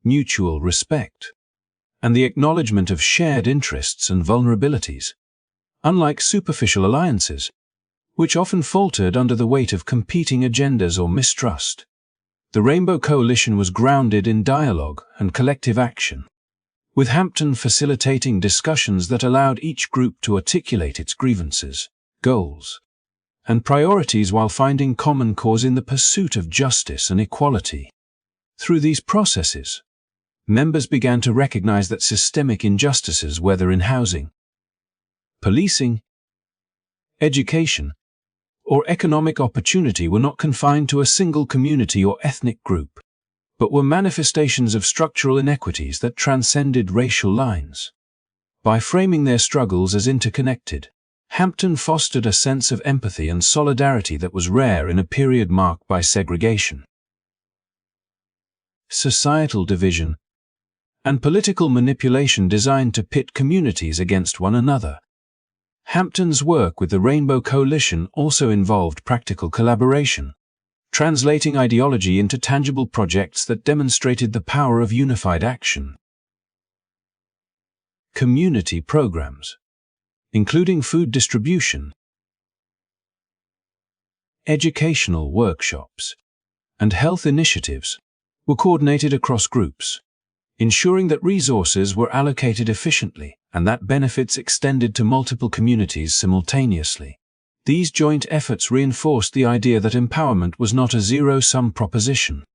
mutual respect, and the acknowledgement of shared interests and vulnerabilities. Unlike superficial alliances, which often faltered under the weight of competing agendas or mistrust, the Rainbow Coalition was grounded in dialogue and collective action, with Hampton facilitating discussions that allowed each group to articulate its grievances, goals, and priorities while finding common cause in the pursuit of justice and equality. Through these processes, members began to recognize that systemic injustices, whether in housing, policing, education, or economic opportunity, were not confined to a single community or ethnic group, but were manifestations of structural inequities that transcended racial lines. By framing their struggles as interconnected, Hampton fostered a sense of empathy and solidarity that was rare in a period marked by segregation, societal division, and political manipulation designed to pit communities against one another. Hampton's work with the Rainbow Coalition also involved practical collaboration, translating ideology into tangible projects that demonstrated the power of unified action. Community programs, including food distribution, educational workshops, and health initiatives, were coordinated across groups, ensuring that resources were allocated efficiently and that benefits extended to multiple communities simultaneously. These joint efforts reinforced the idea that empowerment was not a zero-sum proposition.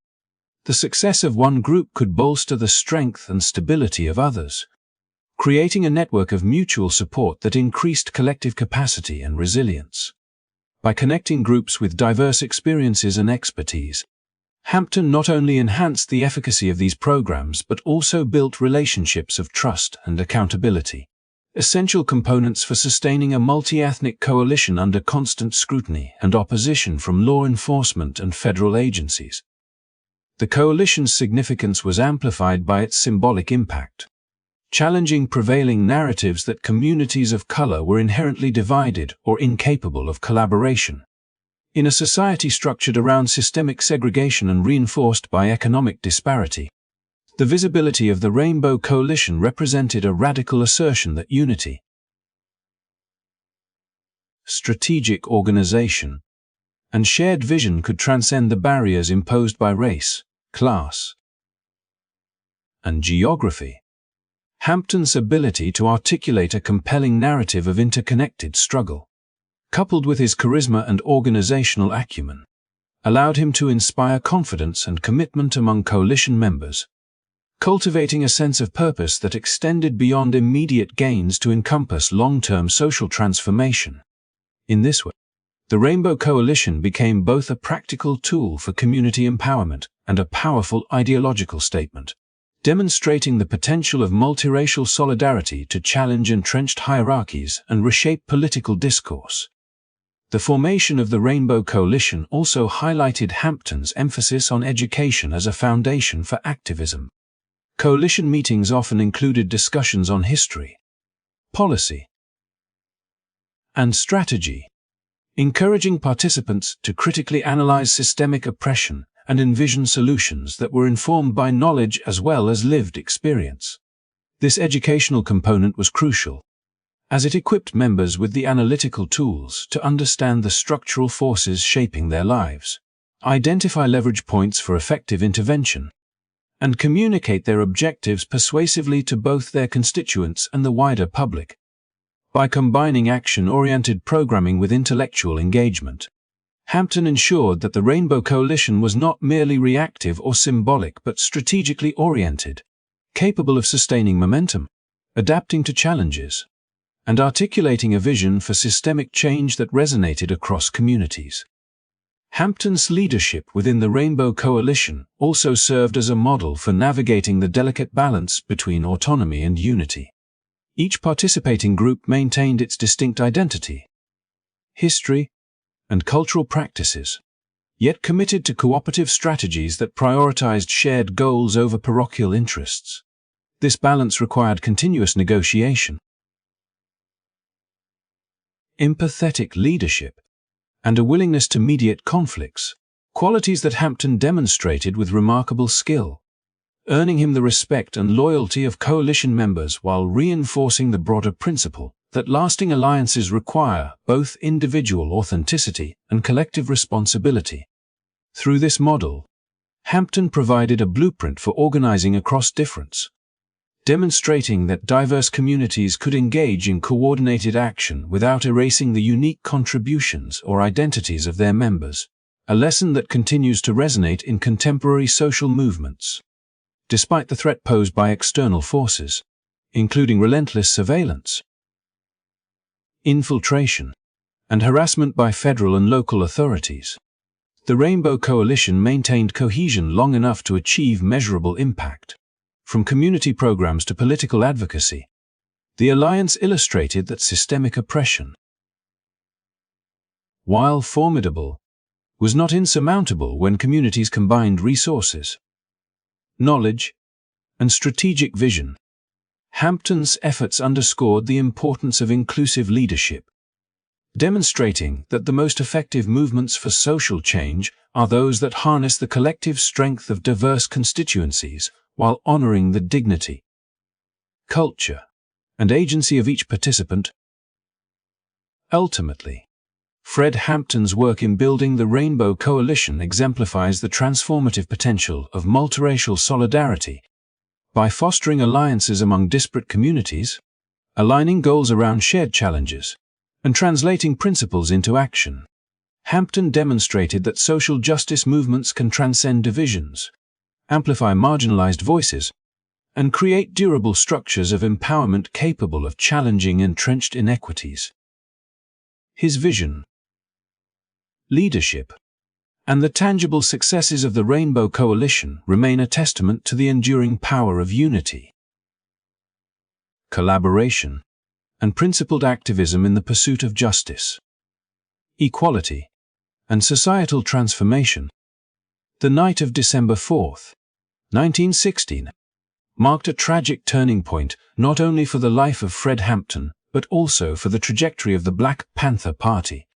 The success of one group could bolster the strength and stability of others, creating a network of mutual support that increased collective capacity and resilience. By connecting groups with diverse experiences and expertise, Hampton not only enhanced the efficacy of these programs but also built relationships of trust and accountability, essential components for sustaining a multi-ethnic coalition under constant scrutiny and opposition from law enforcement and federal agencies. The coalition's significance was amplified by its symbolic impact, challenging prevailing narratives that communities of color were inherently divided or incapable of collaboration. In a society structured around systemic segregation and reinforced by economic disparity, the visibility of the Rainbow Coalition represented a radical assertion that unity, strategic organization, and shared vision could transcend the barriers imposed by race, class, and geography. Hampton's ability to articulate a compelling narrative of interconnected struggle, coupled with his charisma and organizational acumen, allowed him to inspire confidence and commitment among coalition members, cultivating a sense of purpose that extended beyond immediate gains to encompass long-term social transformation. In this way, the Rainbow Coalition became both a practical tool for community empowerment and a powerful ideological statement, demonstrating the potential of multiracial solidarity to challenge entrenched hierarchies and reshape political discourse. The formation of the Rainbow Coalition also highlighted Hampton's emphasis on education as a foundation for activism. Coalition meetings often included discussions on history, policy, and strategy, encouraging participants to critically analyze systemic oppression and envision solutions that were informed by knowledge as well as lived experience. This educational component was crucial, as it equipped members with the analytical tools to understand the structural forces shaping their lives, identify leverage points for effective intervention, and communicate their objectives persuasively to both their constituents and the wider public. By combining action-oriented programming with intellectual engagement, Hampton ensured that the Rainbow Coalition was not merely reactive or symbolic but strategically oriented, capable of sustaining momentum, adapting to challenges, and articulating a vision for systemic change that resonated across communities. Hampton's leadership within the Rainbow Coalition also served as a model for navigating the delicate balance between autonomy and unity. Each participating group maintained its distinct identity, history, and cultural practices, yet committed to cooperative strategies that prioritized shared goals over parochial interests. This balance required continuous negotiation, empathetic leadership, and a willingness to mediate conflicts, qualities that Hampton demonstrated with remarkable skill, earning him the respect and loyalty of coalition members while reinforcing the broader principle that lasting alliances require both individual authenticity and collective responsibility. Through this model, Hampton provided a blueprint for organizing across difference, demonstrating that diverse communities could engage in coordinated action without erasing the unique contributions or identities of their members, a lesson that continues to resonate in contemporary social movements. Despite the threat posed by external forces, including relentless surveillance, infiltration, and harassment by federal and local authorities, the Rainbow Coalition maintained cohesion long enough to achieve measurable impact. From community programs to political advocacy, the alliance illustrated that systemic oppression, while formidable, was not insurmountable when communities combined resources, knowledge, and strategic vision. Hampton's efforts underscored the importance of inclusive leadership, demonstrating that the most effective movements for social change are those that harness the collective strength of diverse constituencies while honoring the dignity, culture, and agency of each participant. Ultimately, Fred Hampton's work in building the Rainbow Coalition exemplifies the transformative potential of multiracial solidarity. By fostering alliances among disparate communities, aligning goals around shared challenges, and translating principles into action, Hampton demonstrated that social justice movements can transcend divisions, amplify marginalized voices, and create durable structures of empowerment capable of challenging entrenched inequities. His vision, leadership, and the tangible successes of the Rainbow Coalition remain a testament to the enduring power of unity, collaboration, and principled activism in the pursuit of justice, equality, and societal transformation. The night of December 4, 1916, marked a tragic turning point not only for the life of Fred Hampton, but also for the trajectory of the Black Panther Party,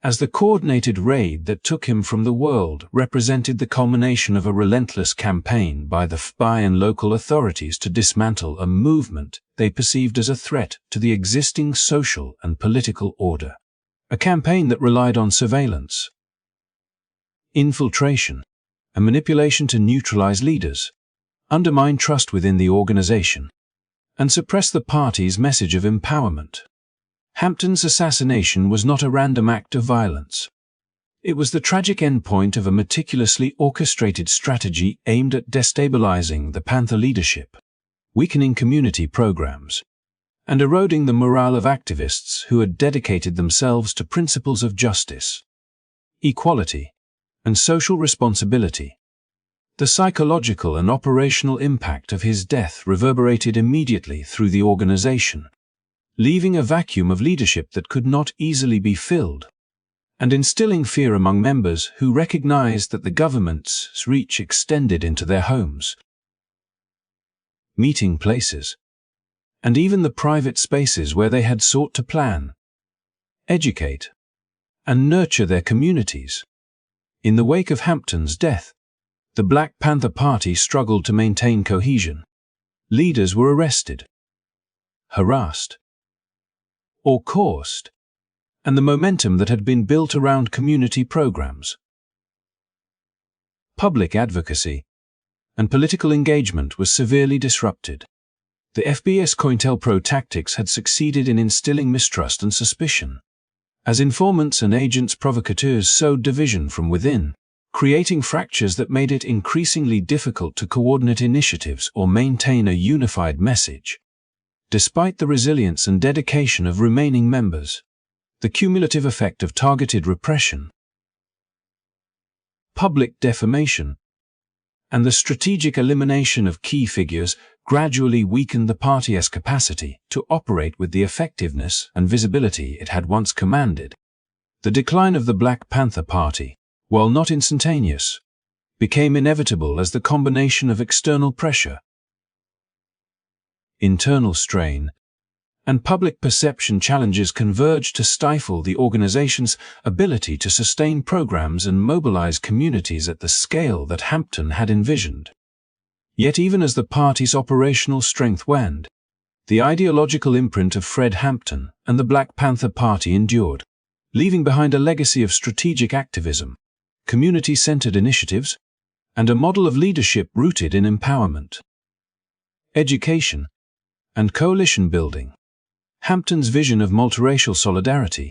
as the coordinated raid that took him from the world represented the culmination of a relentless campaign by the FBI and local authorities to dismantle a movement they perceived as a threat to the existing social and political order. A campaign that relied on surveillance, infiltration, and manipulation to neutralize leaders, undermine trust within the organization, and suppress the party's message of empowerment. Hampton's assassination was not a random act of violence. It was the tragic endpoint of a meticulously orchestrated strategy aimed at destabilizing the Panther leadership, weakening community programs, and eroding the morale of activists who had dedicated themselves to principles of justice, equality, and social responsibility. The psychological and operational impact of his death reverberated immediately through the organization, leaving a vacuum of leadership that could not easily be filled, and instilling fear among members who recognized that the government's reach extended into their homes, meeting places, and even the private spaces where they had sought to plan, educate, and nurture their communities. In the wake of Hampton's death, the Black Panther Party struggled to maintain cohesion. Leaders were arrested, harassed, or coursed, and the momentum that had been built around community programs, public advocacy, and political engagement was severely disrupted. The FBS COINTELPRO tactics had succeeded in instilling mistrust and suspicion, as informants and agents provocateurs sowed division from within, creating fractures that made it increasingly difficult to coordinate initiatives or maintain a unified message. Despite the resilience and dedication of remaining members, the cumulative effect of targeted repression, public defamation, and the strategic elimination of key figures gradually weakened the party's capacity to operate with the effectiveness and visibility it had once commanded. The decline of the Black Panther Party, while not instantaneous, became inevitable as the combination of external pressure, internal strain, and public perception challenges converged to stifle the organization's ability to sustain programs and mobilize communities at the scale that Hampton had envisioned. Yet even as the party's operational strength waned, the ideological imprint of Fred Hampton and the Black Panther Party endured, leaving behind a legacy of strategic activism, community-centered initiatives, and a model of leadership rooted in empowerment, education, and coalition building. Hampton's vision of multiracial solidarity,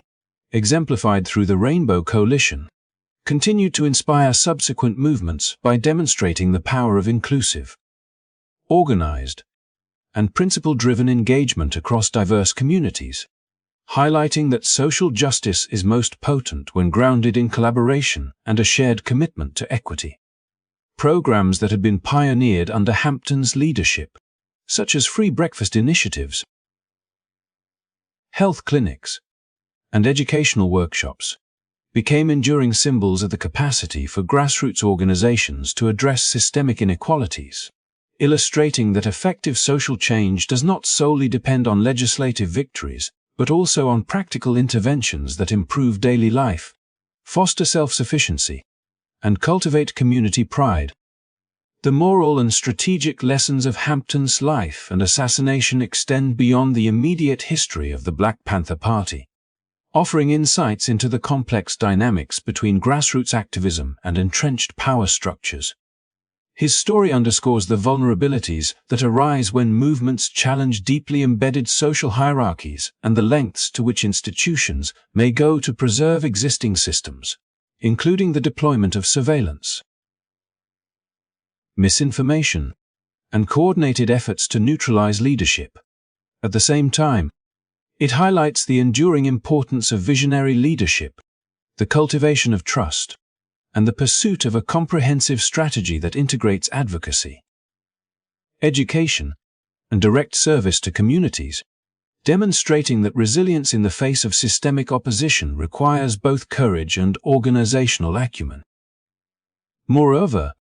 exemplified through the Rainbow Coalition, continued to inspire subsequent movements by demonstrating the power of inclusive, organized, and principle-driven engagement across diverse communities, highlighting that social justice is most potent when grounded in collaboration and a shared commitment to equity. Programs that had been pioneered under Hampton's leadership, such as free breakfast initiatives, health clinics, and educational workshops, became enduring symbols of the capacity for grassroots organizations to address systemic inequalities, illustrating that effective social change does not solely depend on legislative victories, but also on practical interventions that improve daily life, foster self-sufficiency, and cultivate community pride. The moral and strategic lessons of Hampton's life and assassination extend beyond the immediate history of the Black Panther Party, offering insights into the complex dynamics between grassroots activism and entrenched power structures. His story underscores the vulnerabilities that arise when movements challenge deeply embedded social hierarchies and the lengths to which institutions may go to preserve existing systems, including the deployment of surveillance, misinformation, and coordinated efforts to neutralize leadership. At the same time, it highlights the enduring importance of visionary leadership, the cultivation of trust, and the pursuit of a comprehensive strategy that integrates advocacy, education, and direct service to communities, demonstrating that resilience in the face of systemic opposition requires both courage and organizational acumen. Moreover,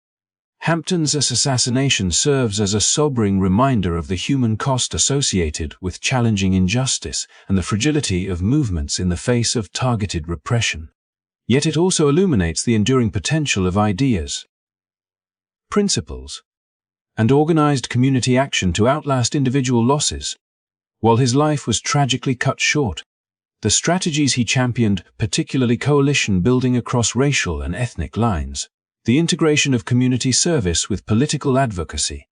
Hampton's assassination serves as a sobering reminder of the human cost associated with challenging injustice and the fragility of movements in the face of targeted repression. Yet it also illuminates the enduring potential of ideas, principles, and organized community action to outlast individual losses. While his life was tragically cut short, the strategies he championed, particularly coalition building across racial and ethnic lines, the integration of community service with political advocacy,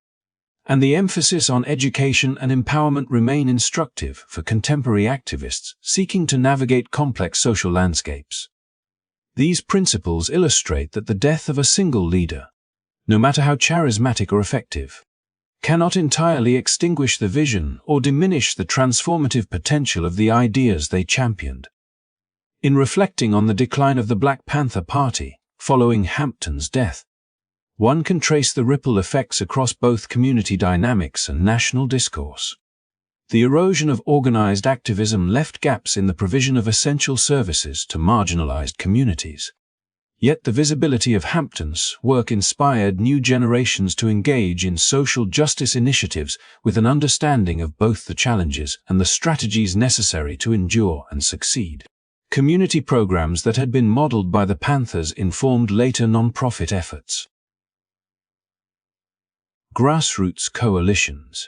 and the emphasis on education and empowerment remain instructive for contemporary activists seeking to navigate complex social landscapes. These principles illustrate that the death of a single leader, no matter how charismatic or effective, cannot entirely extinguish the vision or diminish the transformative potential of the ideas they championed. In reflecting on the decline of the Black Panther Party following Hampton's death, one can trace the ripple effects across both community dynamics and national discourse. The erosion of organized activism left gaps in the provision of essential services to marginalized communities. Yet the visibility of Hampton's work inspired new generations to engage in social justice initiatives with an understanding of both the challenges and the strategies necessary to endure and succeed. Community programs that had been modeled by the Panthers informed later non-profit efforts. Grassroots coalitions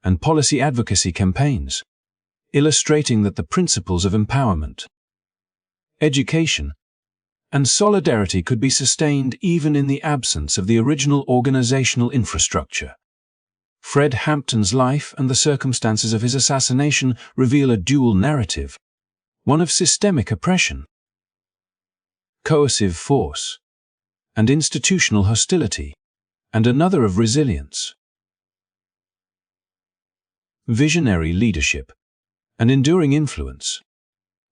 and policy advocacy campaigns, illustrating that the principles of empowerment, education, and solidarity could be sustained even in the absence of the original organizational infrastructure. Fred Hampton's life and the circumstances of his assassination reveal a dual narrative, one of systemic oppression, coercive force, and institutional hostility, and another of resilience, visionary leadership, and enduring influence.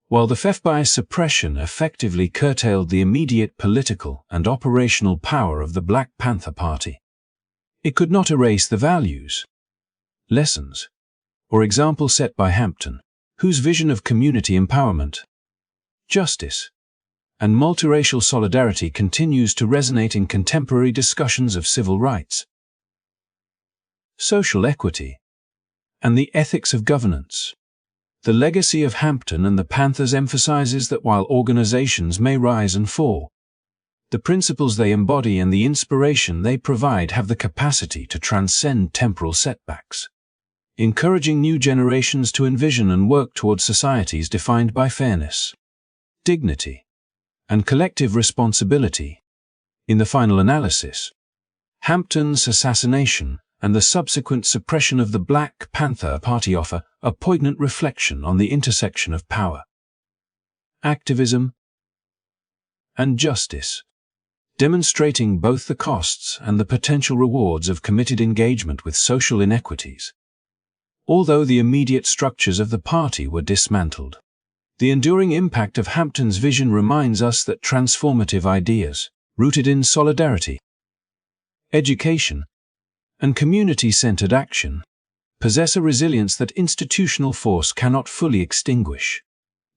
While the FBI's suppression effectively curtailed the immediate political and operational power of the Black Panther Party, it could not erase the values, lessons, or example set by Hampton, whose vision of community empowerment, justice, and multiracial solidarity continues to resonate in contemporary discussions of civil rights, social equity, and the ethics of governance. The legacy of Hampton and the Panthers emphasizes that while organizations may rise and fall, the principles they embody and the inspiration they provide have the capacity to transcend temporal setbacks, encouraging new generations to envision and work towards societies defined by fairness, dignity, and collective responsibility. In the final analysis, Hampton's assassination and the subsequent suppression of the Black Panther Party offer a poignant reflection on the intersection of power, activism, and justice, demonstrating both the costs and the potential rewards of committed engagement with social inequities. Although the immediate structures of the party were dismantled, the enduring impact of Hampton's vision reminds us that transformative ideas, rooted in solidarity, education, and community-centered action, possess a resilience that institutional force cannot fully extinguish,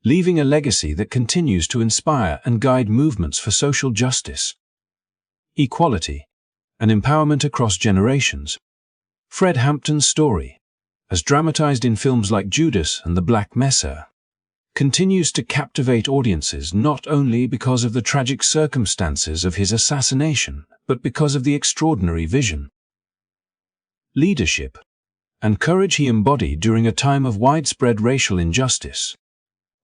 leaving a legacy that continues to inspire and guide movements for social justice, equality, and empowerment across generations. Fred Hampton's story, as dramatized in films like Judas and The Black Mesa, continues to captivate audiences not only because of the tragic circumstances of his assassination, but because of the extraordinary vision, leadership, and courage he embodied during a time of widespread racial injustice.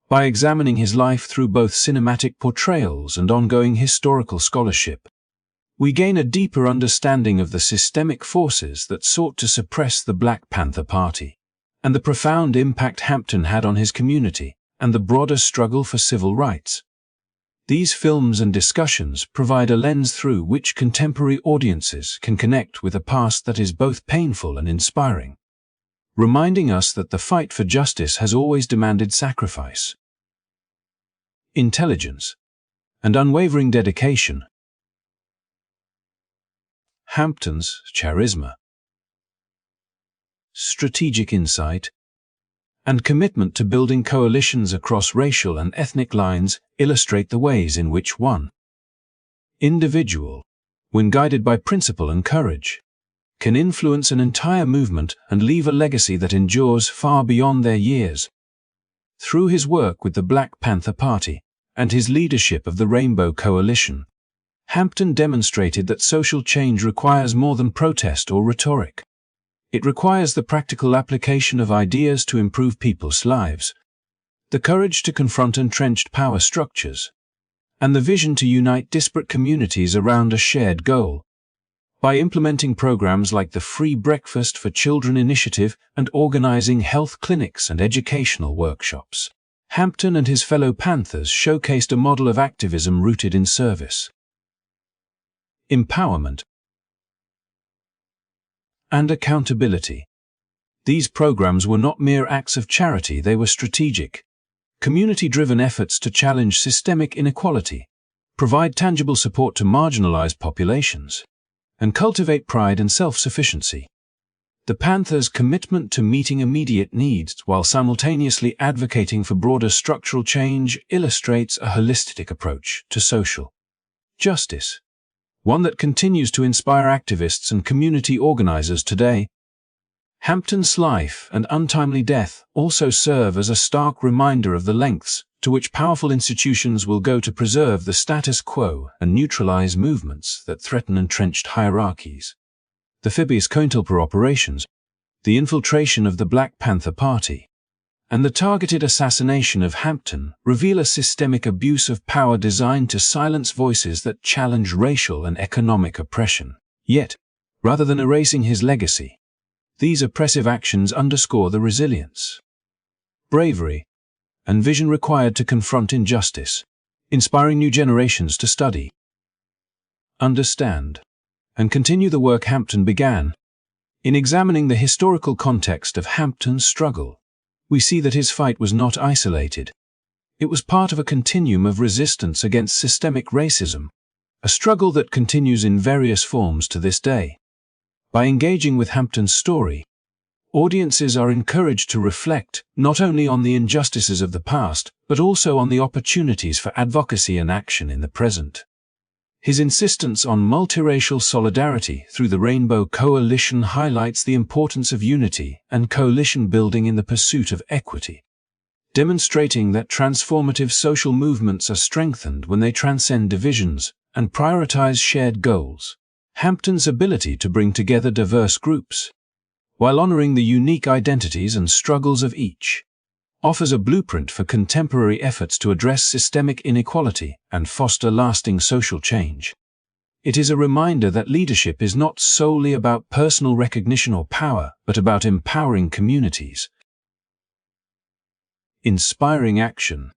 By examining his life through both cinematic portrayals and ongoing historical scholarship, we gain a deeper understanding of the systemic forces that sought to suppress the Black Panther Party, and the profound impact Hampton had on his community and the broader struggle for civil rights. These films and discussions provide a lens through which contemporary audiences can connect with a past that is both painful and inspiring, reminding us that the fight for justice has always demanded sacrifice, intelligence, and unwavering dedication. Hampton's charisma, strategic insight, and commitment to building coalitions across racial and ethnic lines illustrate the ways in which one individual, when guided by principle and courage, can influence an entire movement and leave a legacy that endures far beyond their years. Through his work with the Black Panther Party and his leadership of the Rainbow Coalition, Hampton demonstrated that social change requires more than protest or rhetoric. It requires the practical application of ideas to improve people's lives, the courage to confront entrenched power structures, and the vision to unite disparate communities around a shared goal. By implementing programs like the Free Breakfast for Children initiative and organizing health clinics and educational workshops, Hampton and his fellow Panthers showcased a model of activism rooted in service, empowerment, and accountability. These programs were not mere acts of charity, they were strategic, community-driven efforts to challenge systemic inequality, provide tangible support to marginalized populations, and cultivate pride and self-sufficiency. The Panthers' commitment to meeting immediate needs while simultaneously advocating for broader structural change illustrates a holistic approach to social justice, one that continues to inspire activists and community organizers today. Hampton's life and untimely death also serve as a stark reminder of the lengths to which powerful institutions will go to preserve the status quo and neutralize movements that threaten entrenched hierarchies. The Phibius Cointelper operations, the infiltration of the Black Panther Party, and the targeted assassination of Hampton reveal a systemic abuse of power designed to silence voices that challenge racial and economic oppression. Yet, rather than erasing his legacy, these oppressive actions underscore the resilience, bravery, and vision required to confront injustice, inspiring new generations to study, understand, and continue the work Hampton began. In examining the historical context of Hampton's struggle, we see that his fight was not isolated. It was part of a continuum of resistance against systemic racism, a struggle that continues in various forms to this day. By engaging with Hampton's story, audiences are encouraged to reflect not only on the injustices of the past, but also on the opportunities for advocacy and action in the present. His insistence on multiracial solidarity through the Rainbow Coalition highlights the importance of unity and coalition building in the pursuit of equity, demonstrating that transformative social movements are strengthened when they transcend divisions and prioritize shared goals. Hampton's ability to bring together diverse groups, while honoring the unique identities and struggles of each, offers a blueprint for contemporary efforts to address systemic inequality and foster lasting social change. It is a reminder that leadership is not solely about personal recognition or power, but about empowering communities, inspiring action,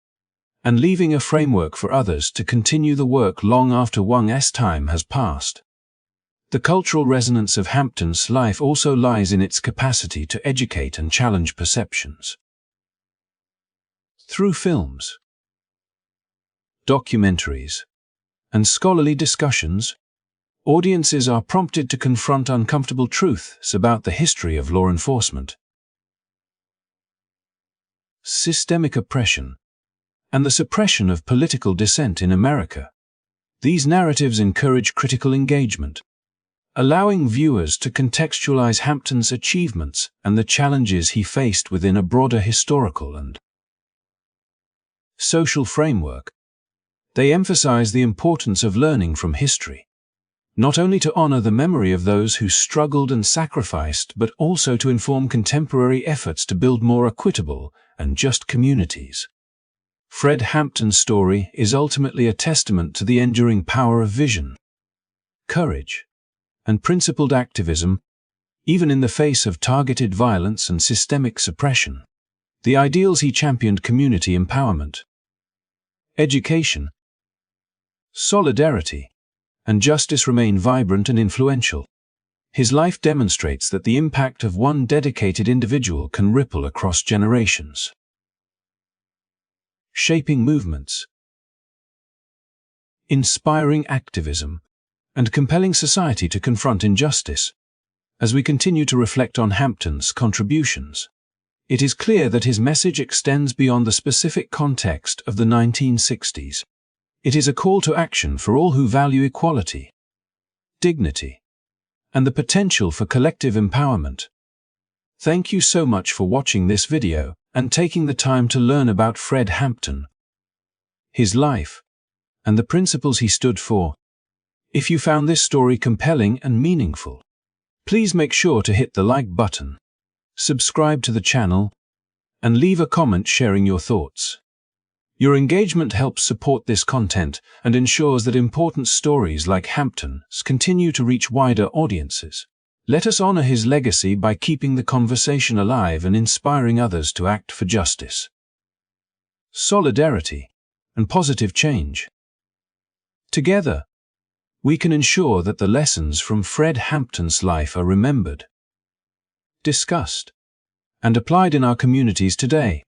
and leaving a framework for others to continue the work long after one's time has passed. The cultural resonance of Hampton's life also lies in its capacity to educate and challenge perceptions. Through films, documentaries, and scholarly discussions, audiences are prompted to confront uncomfortable truths about the history of law enforcement, systemic oppression, and the suppression of political dissent in America. These narratives encourage critical engagement, allowing viewers to contextualize Hampton's achievements and the challenges he faced within a broader historical and social framework. They emphasize the importance of learning from history, not only to honor the memory of those who struggled and sacrificed, but also to inform contemporary efforts to build more equitable and just communities. Fred Hampton's story is ultimately a testament to the enduring power of vision, courage, and principled activism. Even in the face of targeted violence and systemic suppression, the ideals he championed, community empowerment, education, solidarity, and justice, remain vibrant and influential. His life demonstrates that the impact of one dedicated individual can ripple across generations, shaping movements, inspiring activism, and compelling society to confront injustice. As we continue to reflect on Hampton's contributions, it is clear that his message extends beyond the specific context of the 1960s. It is a call to action for all who value equality, dignity, and the potential for collective empowerment. Thank you so much for watching this video and taking the time to learn about Fred Hampton, his life, and the principles he stood for. If you found this story compelling and meaningful, please make sure to hit the like button, subscribe to the channel, and leave a comment sharing your thoughts. Your engagement helps support this content and ensures that important stories like Hampton's continue to reach wider audiences. Let us honor his legacy by keeping the conversation alive and inspiring others to act for justice, solidarity, and positive change. Together, we can ensure that the lessons from Fred Hampton's life are remembered, discussed, and applied in our communities today.